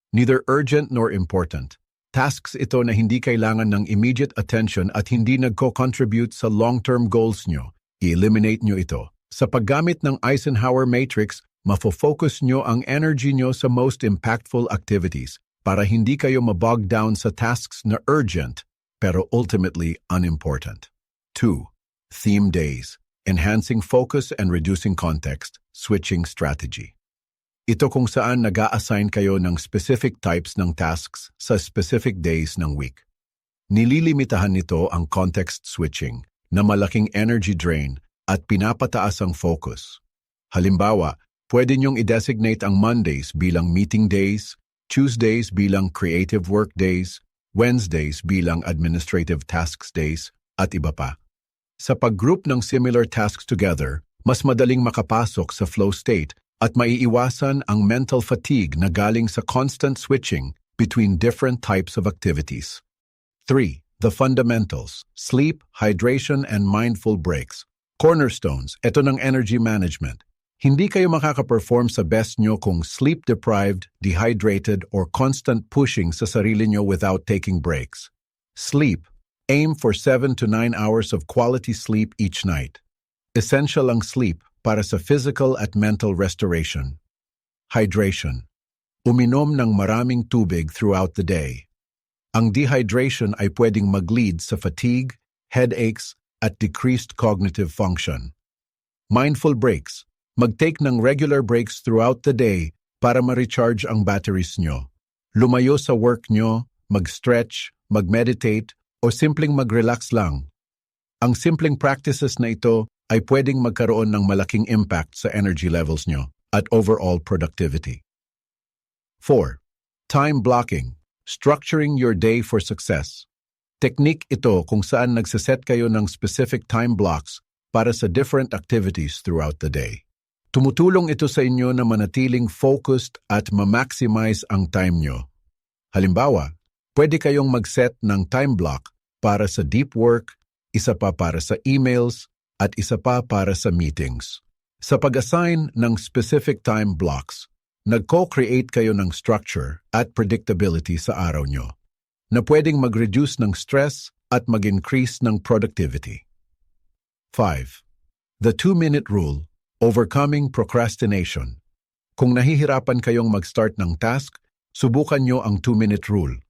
Neither urgent nor important. Tasks ito na hindi kailangan ng immediate attention at hindi nagko-contribute sa long-term goals nyo. I-eliminate nyo ito. Sa paggamit ng Eisenhower Matrix, mafo-focus nyo ang energy nyo sa most impactful activities para hindi kayo mabog down sa tasks na urgent pero ultimately unimportant. 2. Theme days. Enhancing focus and reducing context. Switching strategy. Ito kung saan nag-a-assign kayo ng specific types ng tasks sa specific days ng week. Nililimitahan nito ang context switching na malaking energy drain at pinapataas ang focus. Halimbawa, pwede niyong i-designate ang Mondays bilang meeting days, Tuesdays bilang creative work days, Wednesdays bilang administrative tasks days, at iba pa. Sa pag-group ng similar tasks together, mas madaling makapasok sa flow state at maiiwasan ang mental fatigue na galing sa constant switching between different types of activities. 3. The fundamentals, sleep, hydration, and mindful breaks. Cornerstones, ito ng energy management. Hindi kayo makaka-perform sa best nyo kung sleep-deprived, dehydrated, or constant pushing sa sarili nyo without taking breaks. Sleep. Aim for 7 to 9 hours of quality sleep each night. Essential ang sleep para sa physical at mental restoration. Hydration. Uminom ng maraming tubig throughout the day. Ang dehydration ay pwedeng mag-lead sa fatigue, headaches, at decreased cognitive function. Mindful breaks. Mag-take ng regular breaks throughout the day para ma-recharge ang batteries nyo. Lumayo sa work nyo, mag-stretch, mag-meditate, o simpleng mag-relax lang. Ang simpleng practices na ito ay pwedeng magkaroon ng malaking impact sa energy levels nyo at overall productivity. 4. Time blocking. Structuring your day for success. Teknik ito kung saan nagsaset kayo ng specific time blocks para sa different activities throughout the day. Tumutulong ito sa inyo na manatiling focused at ma-maximize ang time nyo. Halimbawa, pwede kayong mag-set ng time block para sa deep work, isa pa para sa emails, at isa pa para sa meetings. Sa pag-assign ng specific time blocks, nag-co-create kayo ng structure at predictability sa araw nyo, na pwedeng mag-reduce ng stress at mag-increase ng productivity. 5. The 2-minute rule, overcoming procrastination. Kung nahihirapan kayong mag-start ng task, subukan nyo ang 2-minute rule.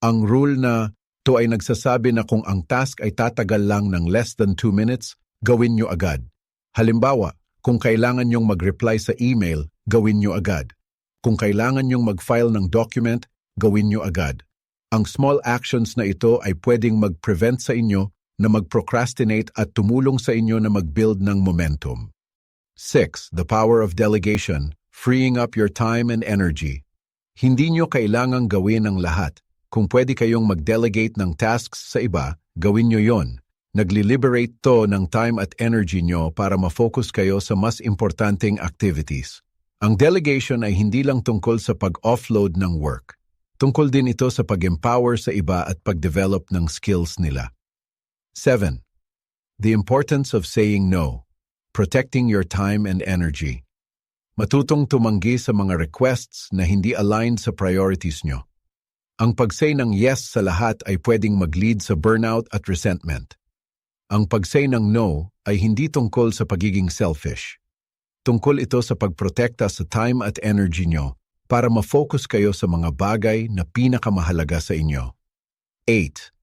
Ang rule na ito ay nagsasabi na kung ang task ay tatagal lang ng less than 2 minutes, gawin nyo agad. Halimbawa, kung kailangan nyong mag-reply sa email, gawin nyo agad. Kung kailangan nyong mag-file ng document, gawin nyo agad. Ang small actions na ito ay pwedeng mag-prevent sa inyo na mag-procrastinate at tumulong sa inyo na mag-build ng momentum. 6. The power of delegation, freeing up your time and energy. Hindi nyo kailangang gawin ang lahat. Kung pwede kayong mag-delegate ng tasks sa iba, gawin nyo yon. Nagli-liberate to ng time at energy nyo para ma-focus kayo sa mas importanteng activities. Ang delegation ay hindi lang tungkol sa pag-offload ng work. Tungkol din ito sa pag-empower sa iba at pag-develop ng skills nila. 7. The importance of saying no. Protecting your time and energy. Matutong tumanggi sa mga requests na hindi aligned sa priorities nyo. Ang pag-say ng yes sa lahat ay pwedeng mag-lead sa burnout at resentment. Ang pag-say ng no ay hindi tungkol sa pagiging selfish. Tungkol ito sa pagprotekta sa time at energy nyo para ma-focus kayo sa mga bagay na pinakamahalaga sa inyo. 8.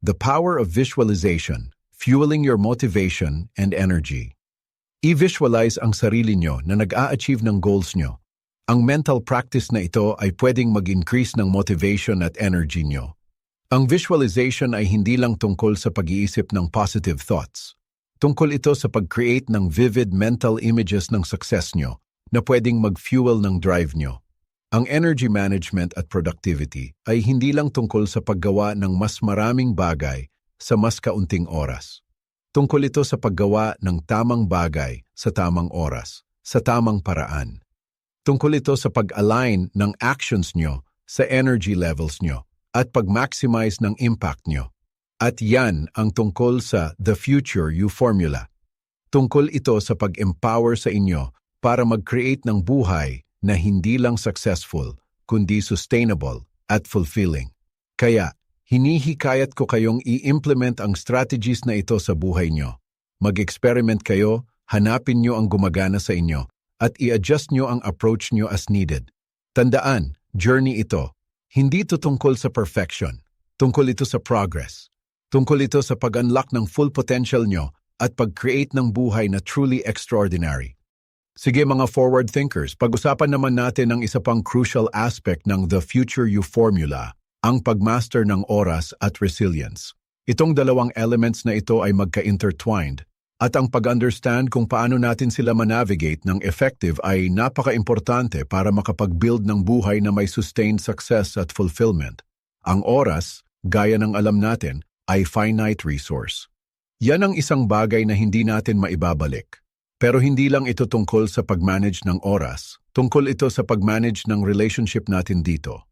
The power of visualization, fueling your motivation and energy. I-visualize ang sarili nyo na nag-a-achieve ng goals nyo. Ang mental practice na ito ay pwedeng mag-increase ng motivation at energy nyo. Ang visualization ay hindi lang tungkol sa pag-iisip ng positive thoughts. Tungkol ito sa pag-create ng vivid mental images ng success nyo na pwedeng mag-fuel ng drive nyo. Ang energy management at productivity ay hindi lang tungkol sa paggawa ng mas maraming bagay sa mas kaunting oras. Tungkol ito sa paggawa ng tamang bagay sa tamang oras, sa tamang paraan. Tungkol ito sa pag-align ng actions nyo sa energy levels nyo at pag-maximize ng impact nyo. At yan ang tungkol sa The Future You Formula. Tungkol ito sa pag-empower sa inyo para mag-create ng buhay na hindi lang successful, kundi sustainable at fulfilling. Kaya, hinihikayat ko kayong i-implement ang strategies na ito sa buhay nyo. Mag-experiment kayo, hanapin nyo ang gumagana sa inyo, at i-adjust nyo ang approach nyo as needed. Tandaan, journey ito. Hindi ito tungkol sa perfection. Tungkol ito sa progress. Tungkol ito sa pag-unlock ng full potential nyo at pag-create ng buhay na truly extraordinary. Sige mga forward thinkers, pag-usapan naman natin ang isa pang crucial aspect ng The Future You Formula, ang pagmaster ng oras at resilience. Itong dalawang elements na ito ay magka-intertwined at ang pag-understand kung paano natin sila manavigate ng effective ay napaka-importante para makapag-build ng buhay na may sustained success at fulfillment. Ang oras, gaya ng alam natin, ay finite resource. Yan ang isang bagay na hindi natin maibabalik. Pero hindi lang ito tungkol sa pag-manage ng oras, tungkol ito sa pag-manage ng relationship natin dito.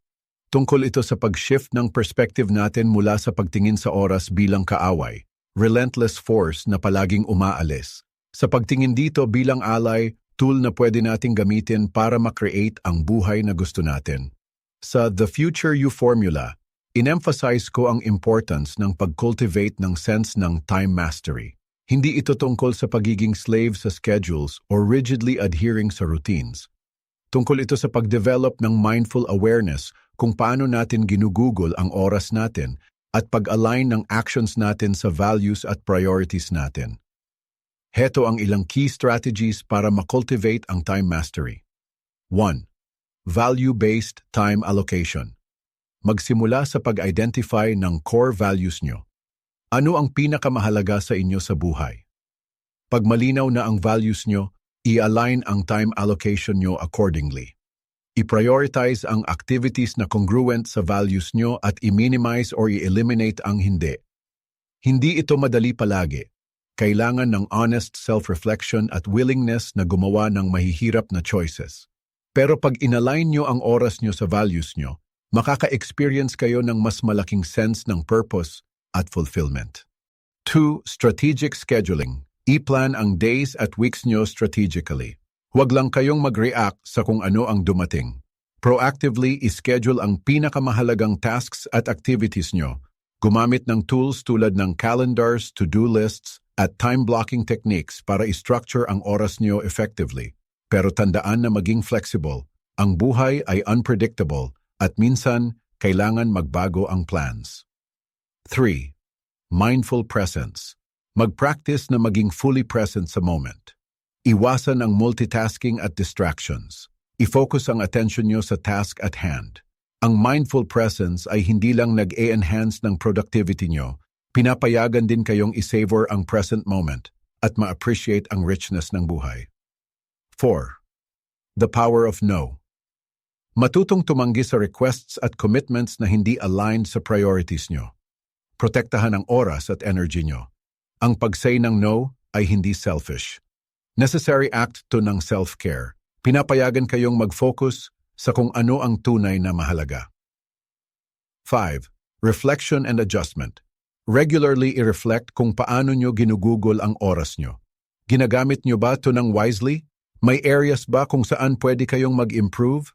Tungkol ito sa pag-shift ng perspective natin mula sa pagtingin sa oras bilang kaaway, relentless force na palaging umaalis, sa pagtingin dito bilang ally, tool na pwede nating gamitin para ma-create ang buhay na gusto natin. Sa The Future You Formula, in-emphasize ko ang importance ng pag-cultivate ng sense ng time mastery. Hindi ito tungkol sa pagiging slave sa schedules or rigidly adhering sa routines. Tungkol ito sa pag-develop ng mindful awareness kung paano natin ginugugol ang oras natin at pag-align ng actions natin sa values at priorities natin. Heto ang ilang key strategies para ma-cultivate ang time mastery. 1. Value-based time allocation. Magsimula sa pag-identify ng core values nyo. Ano ang pinakamahalaga sa inyo sa buhay? Pag malinaw na ang values nyo, i-align ang time allocation nyo accordingly. I-prioritize ang activities na congruent sa values nyo at i-minimize or i-eliminate ang hindi. Hindi ito madali palagi. Kailangan ng honest self-reflection at willingness na gumawa ng mahihirap na choices. Pero pag inalign nyo ang oras nyo sa values nyo, makaka-experience kayo ng mas malaking sense ng purpose at fulfillment. 2. Strategic scheduling. I-plan ang days at weeks nyo strategically. Huwag lang kayong mag-react sa kung ano ang dumating. Proactively, i-schedule ang pinakamahalagang tasks at activities nyo. Gumamit ng tools tulad ng calendars, to-do lists, at time-blocking techniques para i-structure ang oras nyo effectively. Pero tandaan na maging flexible. Ang buhay ay unpredictable at minsan, kailangan magbago ang plans. 3. Mindful presence. Mag-practice na maging fully present sa moment. Iwasan ang multitasking at distractions. I-focus ang attention nyo sa task at hand. Ang mindful presence ay hindi lang nag-e-enhance ng productivity nyo, pinapayagan din kayong i-savor ang present moment at ma-appreciate ang richness ng buhay. 4. The power of no. Matutong tumanggi sa requests at commitments na hindi aligned sa priorities nyo. Protektahan ang oras at energy nyo. Ang pag-say ng no ay hindi selfish. Necessary act to ng self-care. Pinapayagan kayong mag-focus sa kung ano ang tunay na mahalaga. 5. Reflection and adjustment. Regularly i-reflect kung paano nyo ginugugol ang oras nyo. Ginagamit nyo ba ito ng wisely? May areas ba kung saan pwede kayong mag-improve?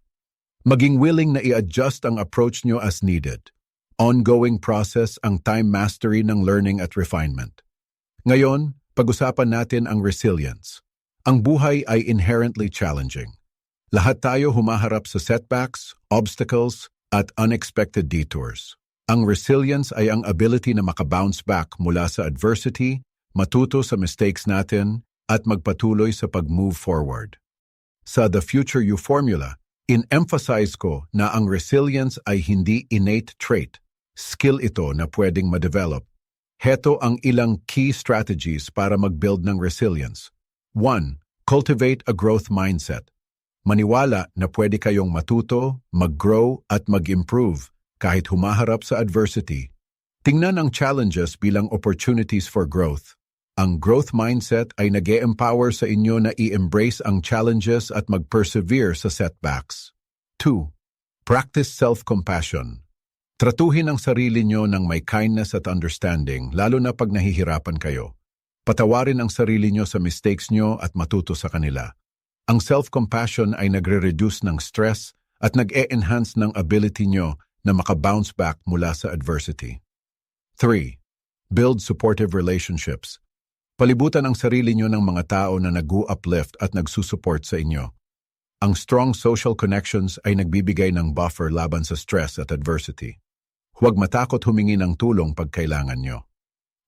Maging willing na i-adjust ang approach nyo as needed. Ongoing process ang time mastery ng learning at refinement. Ngayon, pag-usapan natin ang resilience. Ang buhay ay inherently challenging. Lahat tayo humaharap sa setbacks, obstacles, at unexpected detours. Ang resilience ay ang ability na makabounce back mula sa adversity, matuto sa mistakes natin, at magpatuloy sa pag-move forward. Sa The Future You Formula, in-emphasize ko na ang resilience ay hindi innate trait. Skill ito na pwedeng ma-develop. Heto ang ilang key strategies para mag-build ng resilience. 1. Cultivate a growth mindset. Maniwala na pwede kayong matuto, mag-grow at mag-improve kahit humaharap sa adversity. Tingnan ang challenges bilang opportunities for growth. Ang growth mindset ay nag-e-empower sa inyo na i-embrace ang challenges at mag-persevere sa setbacks. 2. Practice self-compassion. Tratuhin ang sarili nyo ng may kindness at understanding, lalo na pag nahihirapan kayo. Patawarin ang sarili nyo sa mistakes nyo at matuto sa kanila. Ang self-compassion ay nagre-reduce ng stress at nag-e-enhance ng ability nyo na makabounce back mula sa adversity. 3. Build supportive relationships. Palibutan ang sarili nyo ng mga tao na nag-uplift at nagsusupport sa inyo. Ang strong social connections ay nagbibigay ng buffer laban sa stress at adversity. Huwag matakot humingi ng tulong pag kailangan nyo.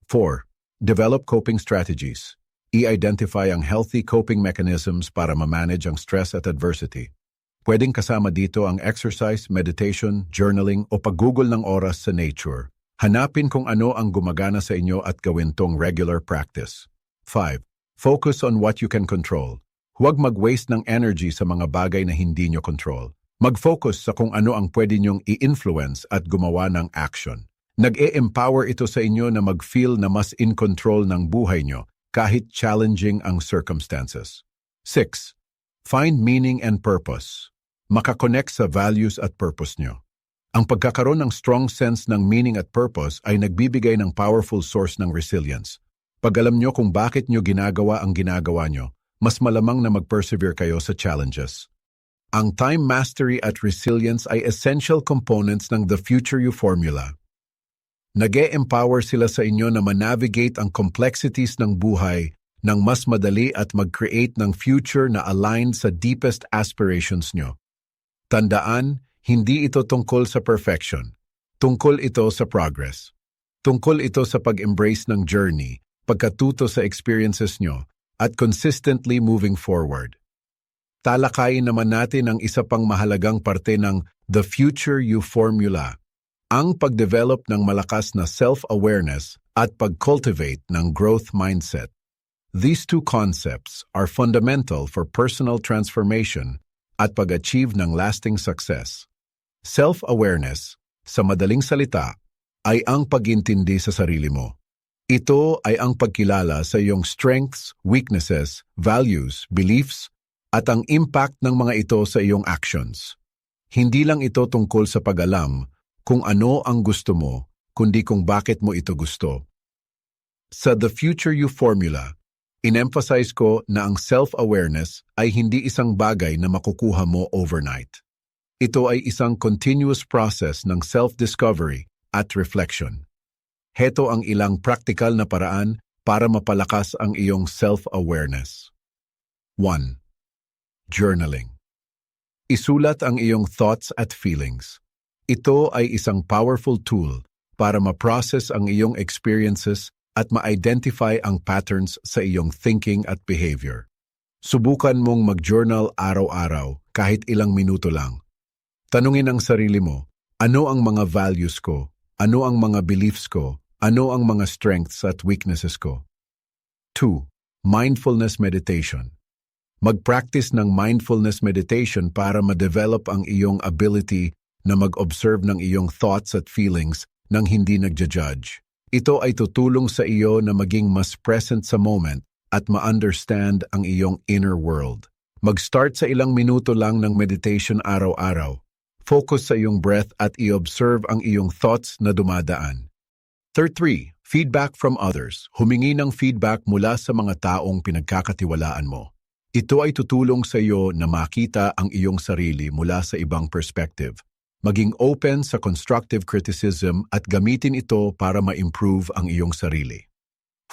4. Develop coping strategies. I-identify ang healthy coping mechanisms para ma-manage ang stress at adversity. Pwedeng kasama dito ang exercise, meditation, journaling o paggugol ng oras sa nature. Hanapin kung ano ang gumagana sa inyo at gawin tong regular practice. 5. Focus on what you can control. Huwag mag-waste ng energy sa mga bagay na hindi nyo control. Mag-focus sa kung ano ang pwede nyong i-influence at gumawa ng action. Nag-e-empower ito sa inyo na mag-feel na mas in control ng buhay nyo kahit challenging ang circumstances. 6. Find meaning and purpose. Makakonect sa values at purpose nyo. Ang pagkakaroon ng strong sense ng meaning at purpose ay nagbibigay ng powerful source ng resilience. Pag alam nyo kung bakit nyo ginagawa ang ginagawa nyo, mas malamang na mag-persevere kayo sa challenges. Ang time mastery at resilience ay essential components ng The Future You Formula. Nag-e-empower sila sa inyo na ma-navigate ang complexities ng buhay ng mas madali at mag-create ng future na aligned sa deepest aspirations nyo. Tandaan, hindi ito tungkol sa perfection. Tungkol ito sa progress. Tungkol ito sa pag-embrace ng journey, pagkatuto sa experiences nyo, at consistently moving forward. Talakayin naman natin ang isa pang mahalagang parte ng The Future You Formula, ang pag-develop ng malakas na self-awareness at pag-cultivate ng growth mindset. These two concepts are fundamental for personal transformation at pag-achieve ng lasting success. Self-awareness, sa madaling salita, ay ang pag-intindi sa sarili mo. Ito ay ang pagkilala sa iyong strengths, weaknesses, values, beliefs, at ang impact ng mga ito sa iyong actions. Hindi lang ito tungkol sa pag-alam kung ano ang gusto mo, kundi kung bakit mo ito gusto. Sa The Future You Formula, in-emphasize ko na ang self-awareness ay hindi isang bagay na makukuha mo overnight. Ito ay isang continuous process ng self-discovery at reflection. Heto ang ilang praktikal na paraan para mapalakas ang iyong self-awareness. 1. Journaling. Isulat ang iyong thoughts at feelings. Ito ay isang powerful tool para ma-process ang iyong experiences at ma-identify ang patterns sa iyong thinking at behavior. Subukan mong mag-journal araw-araw kahit ilang minuto lang. Tanungin ang sarili mo, ano ang mga values ko? Ano ang mga beliefs ko? Ano ang mga strengths at weaknesses ko? 2. Mindfulness meditation. Mag-practice ng mindfulness meditation para ma-develop ang iyong ability na mag-observe ng iyong thoughts at feelings nang hindi nagja-judge. Ito ay tutulong sa iyo na maging mas present sa moment at ma-understand ang iyong inner world. Mag-start sa ilang minuto lang ng meditation araw-araw. Focus sa iyong breath at i-observe ang iyong thoughts na dumadaan. 3. Feedback from others. Humingi ng feedback mula sa mga taong pinagkakatiwalaan mo. Ito ay tutulong sa iyo na makita ang iyong sarili mula sa ibang perspective. Maging open sa constructive criticism at gamitin ito para ma-improve ang iyong sarili.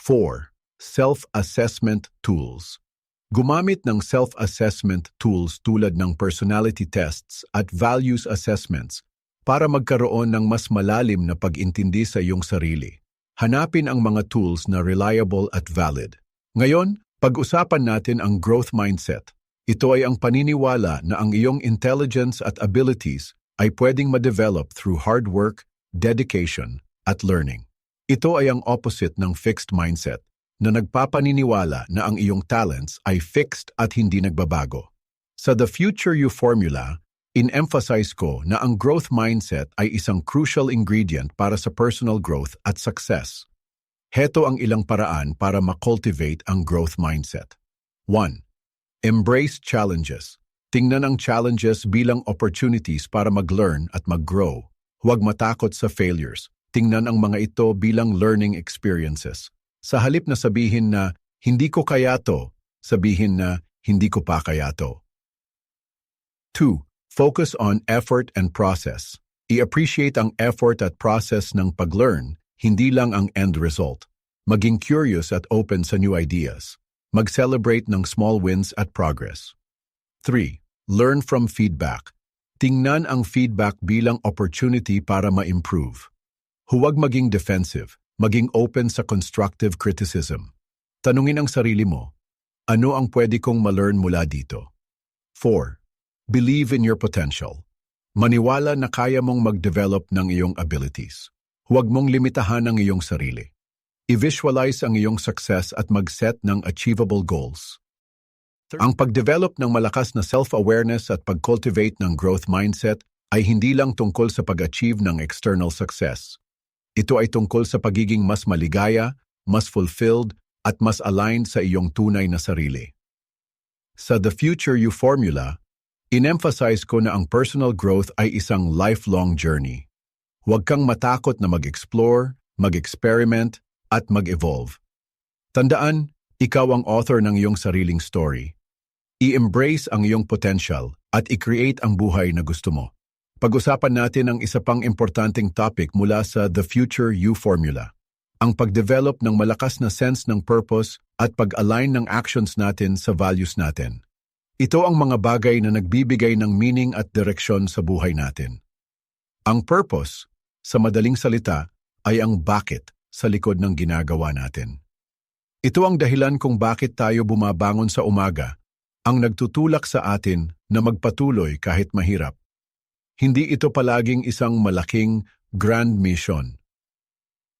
4. Self-assessment tools. Gumamit ng self-assessment tools tulad ng personality tests at values assessments para magkaroon ng mas malalim na pag-intindi sa iyong sarili. Hanapin ang mga tools na reliable at valid. Ngayon, pag-usapan natin ang growth mindset. Ito ay ang paniniwala na ang iyong intelligence at abilities ay pwedeng ma-develop through hard work, dedication, at learning. Ito ay ang opposite ng fixed mindset, na nagpapaniniwala na ang iyong talents ay fixed at hindi nagbabago. Sa The Future You formula, in-emphasize ko na ang growth mindset ay isang crucial ingredient para sa personal growth at success. Heto ang ilang paraan para ma-cultivate ang growth mindset. 1. Embrace challenges. Tingnan ang challenges bilang opportunities para mag-learn at mag-grow. Huwag matakot sa failures. Tingnan ang mga ito bilang learning experiences. Sa halip na sabihin na, hindi ko kaya to, sabihin na, hindi ko pa kaya to. 2. Focus on effort and process. I-appreciate ang effort at process ng pag-learn, hindi lang ang end result. Maging curious at open sa new ideas. Mag-celebrate ng small wins at progress. 3. Learn from feedback. Tingnan ang feedback bilang opportunity para ma-improve. Huwag maging defensive. Maging open sa constructive criticism. Tanungin ang sarili mo, ano ang pwede kong ma-learn mula dito? 4. Believe in your potential. Maniwala na kaya mong mag-develop ng iyong abilities. Huwag mong limitahan ang iyong sarili. I-visualize ang iyong success at mag-set ng achievable goals. Ang pag-develop ng malakas na self-awareness at pag-cultivate ng growth mindset ay hindi lang tungkol sa pag-achieve ng external success. Ito ay tungkol sa pagiging mas maligaya, mas fulfilled, at mas aligned sa iyong tunay na sarili. Sa The Future You formula, in-emphasize ko na ang personal growth ay isang lifelong journey. Huwag kang matakot na mag-explore, mag-experiment, at mag-evolve. Tandaan, ikaw ang author ng iyong sariling story. I-embrace ang iyong potential at i-create ang buhay na gusto mo. Pag-usapan natin ang isa pang importanteng topic mula sa The Future You formula. Ang pag-develop ng malakas na sense ng purpose at pag-align ng actions natin sa values natin. Ito ang mga bagay na nagbibigay ng meaning at direksyon sa buhay natin. Ang purpose, sa madaling salita, ay ang bakit sa likod ng ginagawa natin. Ito ang dahilan kung bakit tayo bumabangon sa umaga, ang nagtutulak sa atin na magpatuloy kahit mahirap. Hindi ito palaging isang malaking grand mission.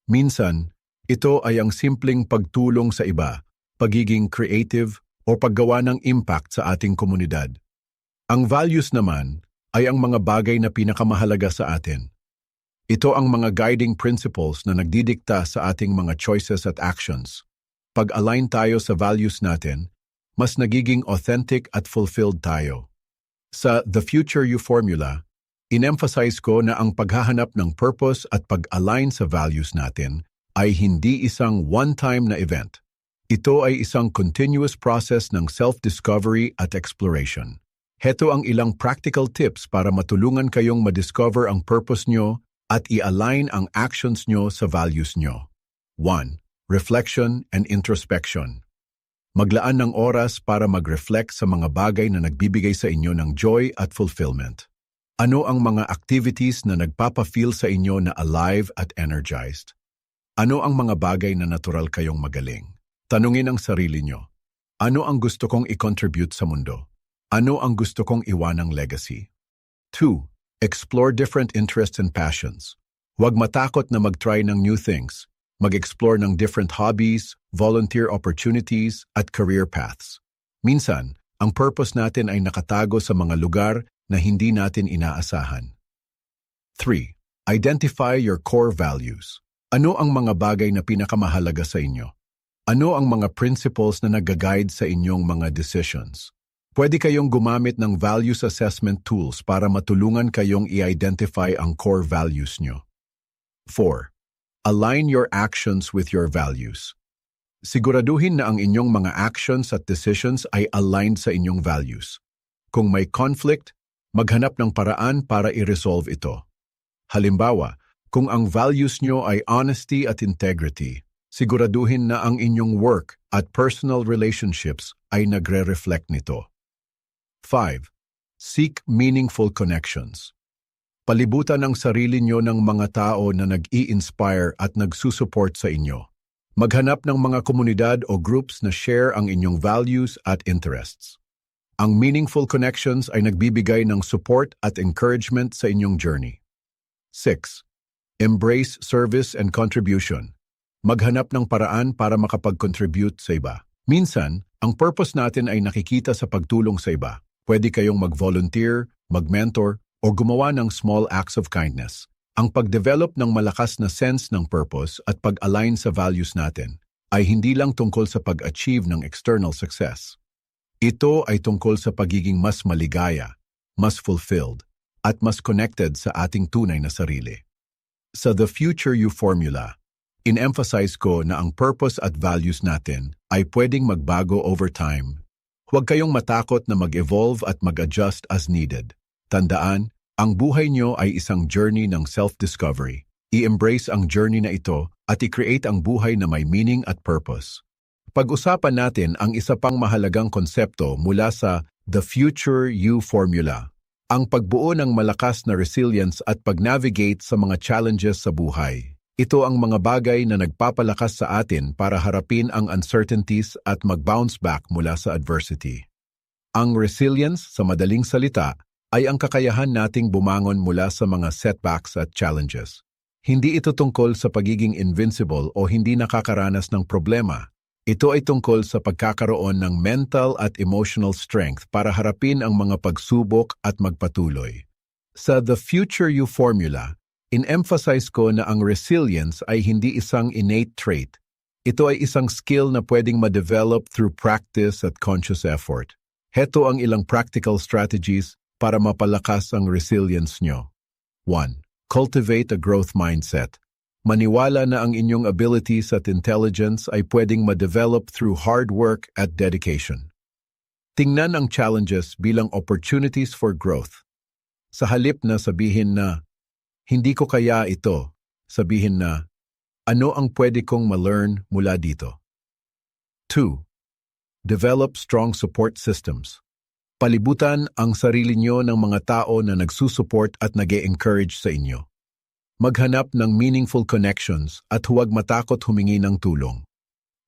Minsan, ito ay ang simpleng pagtulong sa iba, pagiging creative o paggawa ng impact sa ating komunidad. Ang values naman ay ang mga bagay na pinakamahalaga sa atin. Ito ang mga guiding principles na nagdidikta sa ating mga choices at actions. Pag-align tayo sa values natin, mas nagiging authentic at fulfilled tayo. Sa The Future You formula, in-emphasize ko na ang paghahanap ng purpose at pag-align sa values natin ay hindi isang one-time na event. Ito ay isang continuous process ng self-discovery at exploration. Heto ang ilang practical tips para matulungan kayong ma-discover ang purpose nyo at i-align ang actions nyo sa values nyo. 1. Reflection and introspection. Maglaan ng oras para mag-reflect sa mga bagay na nagbibigay sa inyo ng joy at fulfillment. Ano ang mga activities na nagpapa-feel sa inyo na alive at energized? Ano ang mga bagay na natural kayong magaling? Tanungin ang sarili nyo. Ano ang gusto kong i-contribute sa mundo? Ano ang gusto kong iwanang legacy? 2. Explore different interests and passions. Huwag matakot na mag-try ng new things. Mag-explore ng different hobbies, volunteer opportunities, at career paths. Minsan, ang purpose natin ay nakatago sa mga lugar na hindi natin inaasahan. 3. Identify your core values. Ano ang mga bagay na pinakamahalaga sa inyo? Ano ang mga principles na nag-guide sa inyong mga decisions? Pwede kayong gumamit ng values assessment tools para matulungan kayong i-identify ang core values nyo. 4. Align your actions with your values. Siguraduhin na ang inyong mga actions at decisions ay aligned sa inyong values. Kung may conflict, maghanap ng paraan para i-resolve ito. Halimbawa, kung ang values nyo ay honesty at integrity, siguraduhin na ang inyong work at personal relationships ay nagre-reflect nito. 5. Seek meaningful connections. Palibutan ang sarili nyo ng mga tao na nag-i-inspire at nagsusupport sa inyo. Maghanap ng mga komunidad o groups na share ang inyong values at interests. Ang meaningful connections ay nagbibigay ng support at encouragement sa inyong journey. 6. Embrace service and contribution. Maghanap ng paraan para makapag-contribute sa iba. Minsan, ang purpose natin ay nakikita sa pagtulong sa iba. Pwede kayong mag-volunteer, mag-mentor, o gumawa ng small acts of kindness. Ang pag-develop ng malakas na sense ng purpose at pag-align sa values natin ay hindi lang tungkol sa pag-achieve ng external success. Ito ay tungkol sa pagiging mas maligaya, mas fulfilled, at mas connected sa ating tunay na sarili. Sa The Future You Formula, in-emphasize ko na ang purpose at values natin ay pwedeng magbago over time. Huwag kayong matakot na mag-evolve at mag-adjust as needed. Tandaan, ang buhay nyo ay isang journey ng self-discovery. I-embrace ang journey na ito at i-create ang buhay na may meaning at purpose. Pag-usapan natin ang isa pang mahalagang konsepto mula sa The Future You Formula, ang pagbuo ng malakas na resilience at pag-navigate sa mga challenges sa buhay. Ito ang mga bagay na nagpapalakas sa atin para harapin ang uncertainties at mag-bounce back mula sa adversity. Ang resilience, sa madaling salita, ay ang kakayahan nating bumangon mula sa mga setbacks at challenges. Hindi ito tungkol sa pagiging invincible o hindi nakakaranas ng problema. Ito ay tungkol sa pagkakaroon ng mental at emotional strength para harapin ang mga pagsubok at magpatuloy. Sa The Future You Formula, in-emphasize ko na ang resilience ay hindi isang innate trait. Ito ay isang skill na pwedeng ma-develop through practice at conscious effort. Heto ang ilang practical strategies para mapalakas ang resilience nyo. 1. Cultivate a growth mindset. Maniwala na ang inyong abilities at intelligence ay pwedeng ma-develop through hard work at dedication. Tingnan ang challenges bilang opportunities for growth. Sa halip na sabihin na, hindi ko kaya ito, sabihin na, ano ang pwede kong ma-learn mula dito? 2. Develop strong support systems. Palibutan ang sarili nyo ng mga tao na nagsusupport at nag-e-encourage sa inyo. Maghanap ng meaningful connections at huwag matakot humingi ng tulong.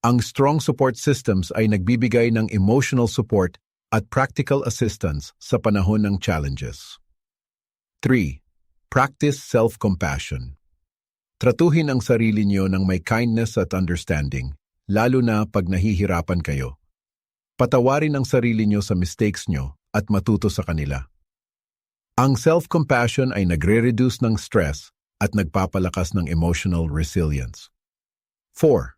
Ang strong support systems ay nagbibigay ng emotional support at practical assistance sa panahon ng challenges. 3. Practice self-compassion. Tratuhin ang sarili nyo ng may kindness at understanding, lalo na pag nahihirapan kayo. Patawarin ang sarili nyo sa mistakes nyo at matuto sa kanila. Ang self-compassion ay nagre-reduce ng stress at nagpapalakas ng emotional resilience. 4.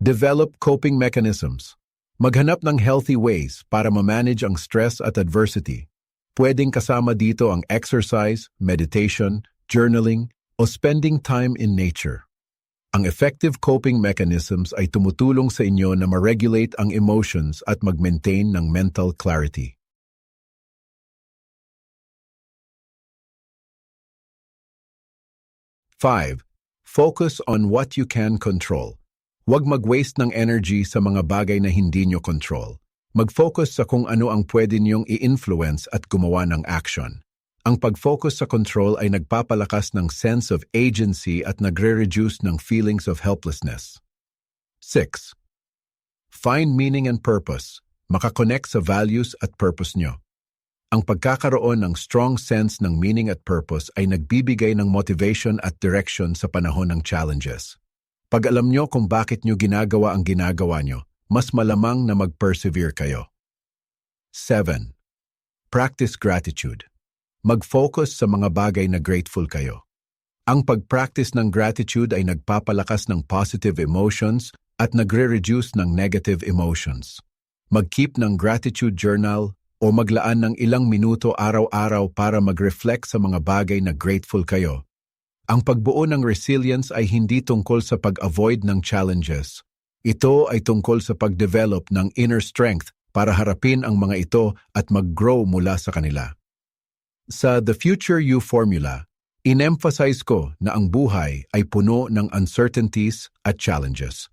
Develop coping mechanisms. Maghanap ng healthy ways para ma-manage ang stress at adversity. Pwedeng kasama dito ang exercise, meditation, journaling, o spending time in nature. Ang effective coping mechanisms ay tumutulong sa inyo na ma-regulate ang emotions at mag-maintain ng mental clarity. Five. Focus on what you can control. Huwag mag-waste ng energy sa mga bagay na hindi nyo control. Mag-focus sa kung ano ang pwede niyong i-influence at gumawa ng action. Ang pag-focus sa control ay nagpapalakas ng sense of agency at nagre-reduce ng feelings of helplessness. 6. Find meaning and purpose. Makakonect sa values at purpose nyo. Ang pagkakaroon ng strong sense ng meaning at purpose ay nagbibigay ng motivation at direction sa panahon ng challenges. Pag alam nyo kung bakit nyo ginagawa ang ginagawa nyo, mas malamang na mag-persevere kayo. 7. Practice gratitude. Mag-focus sa mga bagay na grateful kayo. Ang pag-practice ng gratitude ay nagpapalakas ng positive emotions at nagre-reduce ng negative emotions. Mag-keep ng gratitude journal o maglaan ng ilang minuto araw-araw para mag-reflect sa mga bagay na grateful kayo. Ang pagbuo ng resilience ay hindi tungkol sa pag-avoid ng challenges. Ito ay tungkol sa pag-develop ng inner strength para harapin ang mga ito at mag-grow mula sa kanila. Sa The Future You Formula, in-emphasize ko na ang buhay ay puno ng uncertainties at challenges.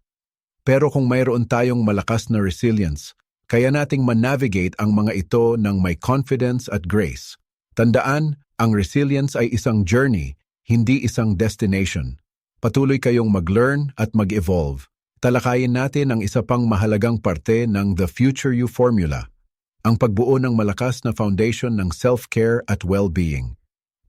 Pero kung mayroon tayong malakas na resilience, Kaya nating manavigate ang mga ito ng may confidence at grace. Tandaan, ang resilience ay isang journey, hindi isang destination. Patuloy kayong mag-learn at mag-evolve. Talakayin natin ang isa pang mahalagang parte ng The Future You Formula, ang pagbuo ng malakas na foundation ng self-care at well-being.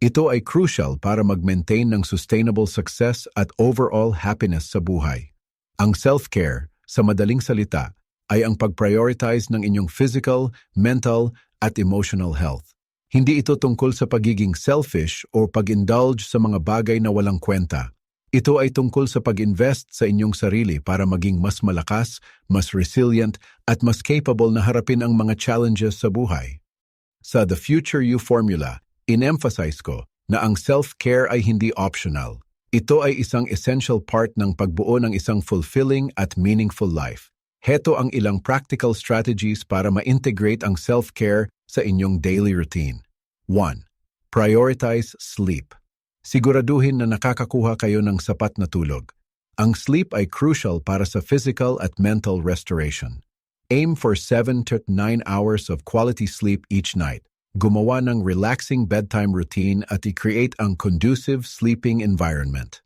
Ito ay crucial para mag-maintain ng sustainable success at overall happiness sa buhay. Ang self-care, sa madaling salita, ay ang pag-prioritize ng inyong physical, mental, at emotional health. Hindi ito tungkol sa pagiging selfish o pag-indulge sa mga bagay na walang kwenta. Ito ay tungkol sa pag-invest sa inyong sarili para maging mas malakas, mas resilient, at mas capable na harapin ang mga challenges sa buhay. Sa The Future You Formula, in-emphasize ko na ang self-care ay hindi optional. Ito ay isang essential part ng pagbuo ng isang fulfilling at meaningful life. Heto ang ilang practical strategies para ma-integrate ang self-care sa inyong daily routine. 1. Prioritize sleep. Siguraduhin na nakakakuha kayo ng sapat na tulog. Ang sleep ay crucial para sa physical at mental restoration. Aim for 7 to 9 hours of quality sleep each night. Gumawa ng relaxing bedtime routine at i-create ang conducive sleeping environment.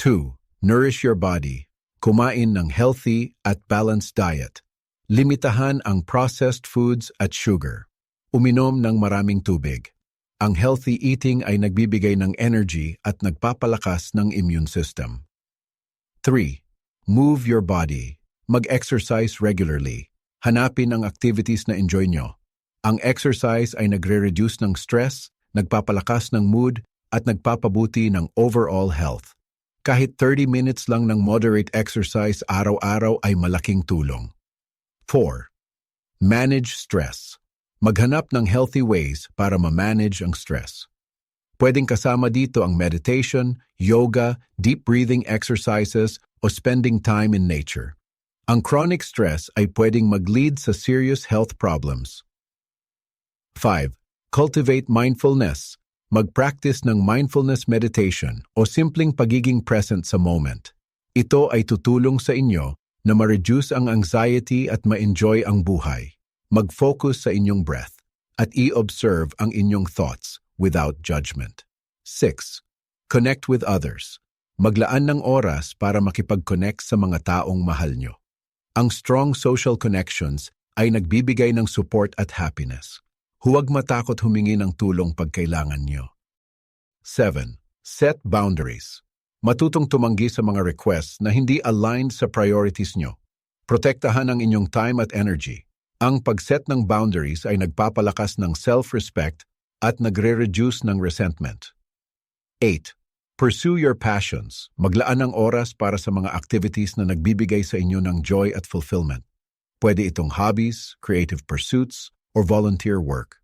2. Nourish your body. Kumain ng healthy at balanced diet. Limitahan ang processed foods at sugar. Uminom ng maraming tubig. Ang healthy eating ay nagbibigay ng energy at nagpapalakas ng immune system. 3. Move your body. Mag-exercise regularly. Hanapin ang activities na enjoy nyo. Ang exercise ay nagre-reduce ng stress, nagpapalakas ng mood, at nagpapabuti ng overall health. Kahit 30 minutes lang ng moderate exercise araw-araw ay malaking tulong. 4. Manage stress. Maghanap ng healthy ways para ma-manage ang stress. Pwedeng kasama dito ang meditation, yoga, deep breathing exercises, o spending time in nature. Ang chronic stress ay pwedeng mag-lead sa serious health problems. 5. Cultivate mindfulness. Mag-practice ng mindfulness meditation o simpleng pagiging present sa moment. Ito ay tutulong sa inyo na ma-reduce ang anxiety at ma-enjoy ang buhay. Mag-focus sa inyong breath at i-observe ang inyong thoughts without judgment. 6. Connect with others. Maglaan ng oras para makipag-connect sa mga taong mahal nyo. Ang strong social connections ay nagbibigay ng support at happiness. Huwag matakot humingi ng tulong pag kailangan nyo. 7. Set boundaries. Matutong tumanggi sa mga requests na hindi aligned sa priorities nyo. Protektahan ang inyong time at energy. Ang pag-set ng boundaries ay nagpapalakas ng self-respect at nagre-reduce ng resentment. 8. Pursue your passions. Maglaan ng oras para sa mga activities na nagbibigay sa inyo ng joy at fulfillment. Pwede itong hobbies, creative pursuits, or volunteer work.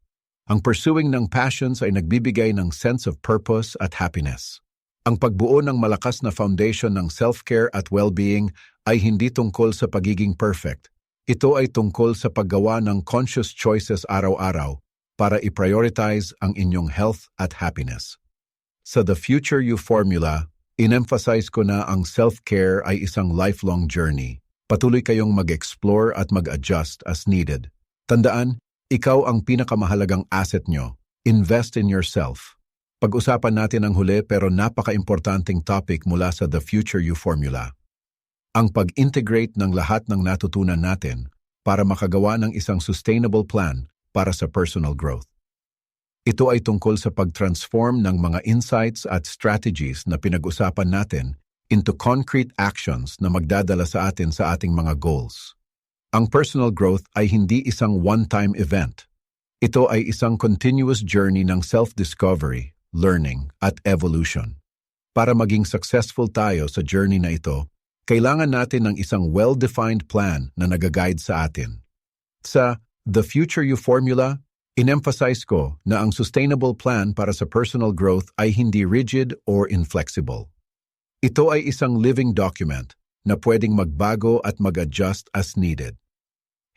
Ang pursuing ng passions ay nagbibigay ng sense of purpose at happiness. Ang pagbuo ng malakas na foundation ng self-care at well-being ay hindi tungkol sa pagiging perfect. Ito ay tungkol sa paggawa ng conscious choices araw-araw para i-prioritize ang inyong health at happiness. Sa The Future You Formula, in-emphasize ko na ang self-care ay isang lifelong journey. Patuloy kayong mag-explore at mag-adjust as needed. Tandaan, ikaw ang pinakamahalagang asset nyo. Invest in yourself. Pag-usapan natin ang huli pero napaka-importanting topic mula sa The Future You Formula. Ang pag-integrate ng lahat ng natutunan natin para makagawa ng isang sustainable plan para sa personal growth. Ito ay tungkol sa pag-transform ng mga insights at strategies na pinag-usapan natin into concrete actions na magdadala sa atin sa ating mga goals. Ang personal growth ay hindi isang one-time event. Ito ay isang continuous journey ng self-discovery, learning, at evolution. Para maging successful tayo sa journey na ito, kailangan natin ng isang well-defined plan na nag-guide sa atin. Sa The Future You Formula, in-emphasize ko na ang sustainable plan para sa personal growth ay hindi rigid or inflexible. Ito ay isang living document na pwedeng magbago at mag-adjust as needed.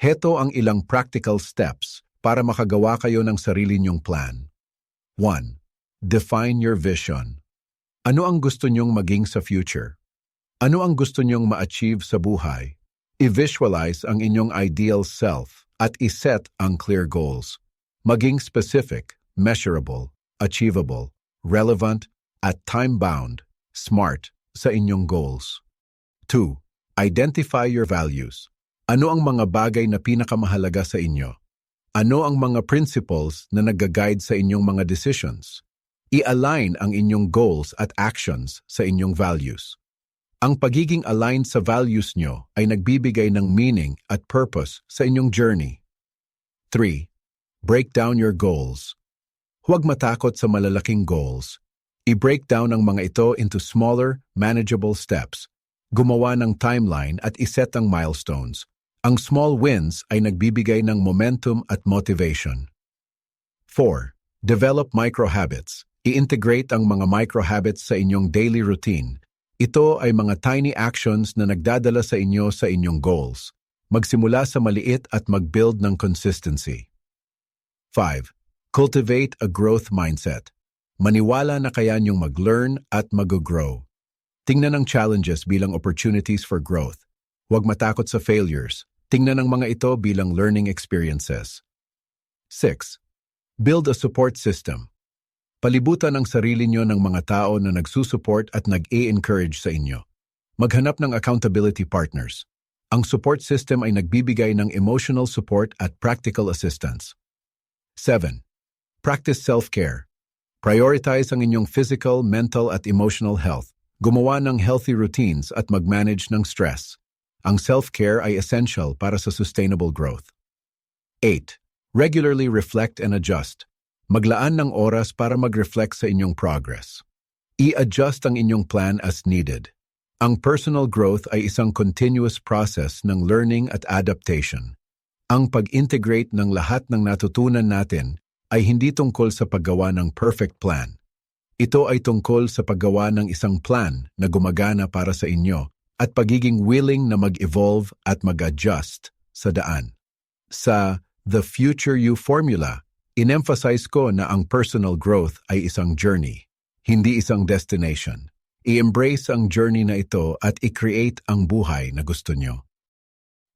Heto ang ilang practical steps para makagawa kayo ng sarili niyong plan. 1. Define your vision. Ano ang gusto niyong maging sa future? Ano ang gusto niyong ma-achieve sa buhay? I-visualize ang inyong ideal self at iset ang clear goals. Maging specific, measurable, achievable, relevant, at time-bound, smart sa inyong goals. 2. Identify your values. Ano ang mga bagay na pinakamahalaga sa inyo? Ano ang mga principles na nag-guide sa inyong mga decisions? I-align ang inyong goals at actions sa inyong values. Ang pagiging aligned sa values nyo ay nagbibigay ng meaning at purpose sa inyong journey. 3. Break down your goals. Huwag matakot sa malalaking goals. I-break down ang mga ito into smaller, manageable steps. Gumawa ng timeline at iset ang milestones. Ang small wins ay nagbibigay ng momentum at motivation. 4. Develop micro-habits. I-integrate ang mga micro-habits sa inyong daily routine. Ito ay mga tiny actions na nagdadala sa inyong goals. Magsimula sa maliit at mag-build ng consistency. 5. Cultivate a growth mindset. Maniwala na kaya niyong mag-learn at mag-grow. Tingnan ang challenges bilang opportunities for growth. Huwag matakot sa failures. Tingnan ang mga ito bilang learning experiences. 6. Build a support system. Palibutan ang sarili nyo ng mga tao na nagsusupport at nag-e-encourage sa inyo. Maghanap ng accountability partners. Ang support system ay nagbibigay ng emotional support at practical assistance. 7. Practice self-care. Prioritize ang inyong physical, mental at emotional health. Gumawa ng healthy routines at mag-manage ng stress. Ang self-care ay essential para sa sustainable growth. 8. Regularly reflect and adjust. Maglaan ng oras para mag-reflect sa inyong progress. I-adjust ang inyong plan as needed. Ang personal growth ay isang continuous process ng learning at adaptation. Ang pag-integrate ng lahat ng natutunan natin ay hindi tungkol sa paggawa ng perfect plan. Ito ay tungkol sa paggawa ng isang plan na gumagana para sa inyo at pagiging willing na mag-evolve at mag-adjust sa daan. Sa The Future You Formula, in-emphasize ko na ang personal growth ay isang journey, hindi isang destination. I-embrace ang journey na ito at i-create ang buhay na gusto nyo.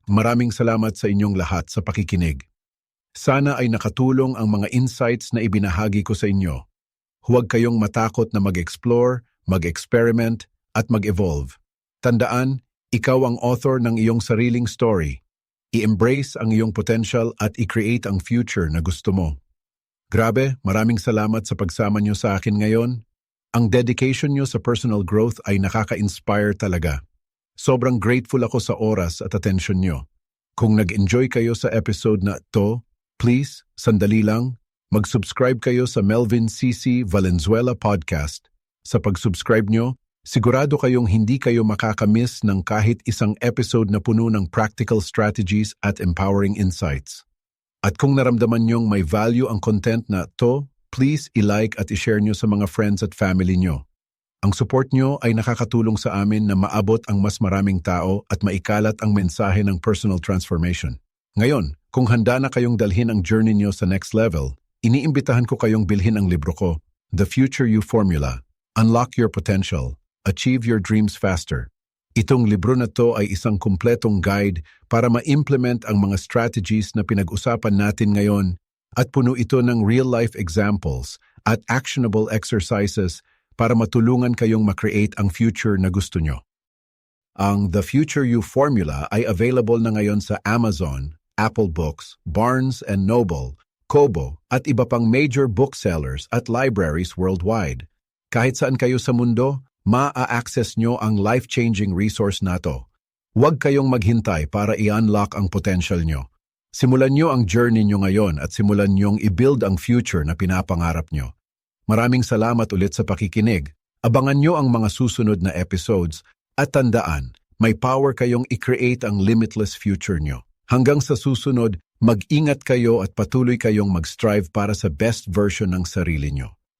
Maraming salamat sa inyong lahat sa pakikinig. Sana ay nakatulong ang mga insights na ibinahagi ko sa inyo. Huwag kayong matakot na mag-explore, mag-experiment, at mag-evolve. Tandaan, ikaw ang author ng iyong sariling story. I-embrace ang iyong potential at i-create ang future na gusto mo. Grabe, maraming salamat sa pagsama niyo sa akin ngayon. Ang dedication niyo sa personal growth ay nakaka-inspire talaga. Sobrang grateful ako sa oras at atensyon niyo. Kung nag-enjoy kayo sa episode na ito, please, sandali lang, mag-subscribe kayo sa Melvin C.C. Valenzuela Podcast. Sa pag-subscribe niyo, sigurado kayong hindi kayo makakamiss ng kahit isang episode na puno ng practical strategies at empowering insights. At kung naramdaman niyong may value ang content na to, please i-like at i-share niyo sa mga friends at family niyo. Ang support niyo ay nakakatulong sa amin na maabot ang mas maraming tao at maikalat ang mensahe ng personal transformation. Ngayon, kung handa na kayong dalhin ang journey niyo sa next level, iniimbitahan ko kayong bilhin ang libro ko, The Future You Formula, Unlock Your Potential, Achieve Your Dreams Faster. Itong libro na to ay isang kumpletong guide para ma-implement ang mga strategies na pinag-usapan natin ngayon at puno ito ng real-life examples at actionable exercises para matulungan kayong ma-create ang future na gusto nyo. Ang The Future You Formula ay available na ngayon sa Amazon, Apple Books, Barnes & Noble, Kobo at iba pang major booksellers at libraries worldwide. Kahit saan kayo sa mundo, ma-access nyo ang life-changing resource na to. Huwag kayong maghintay para i-unlock ang potential nyo. Simulan nyo ang journey nyo ngayon at simulan nyong i-build ang future na pinapangarap nyo. Maraming salamat ulit sa pakikinig. Abangan nyo ang mga susunod na episodes at tandaan, may power kayong i-create ang limitless future nyo. Hanggang sa susunod, mag-ingat kayo at patuloy kayong mag-strive para sa best version ng sarili nyo.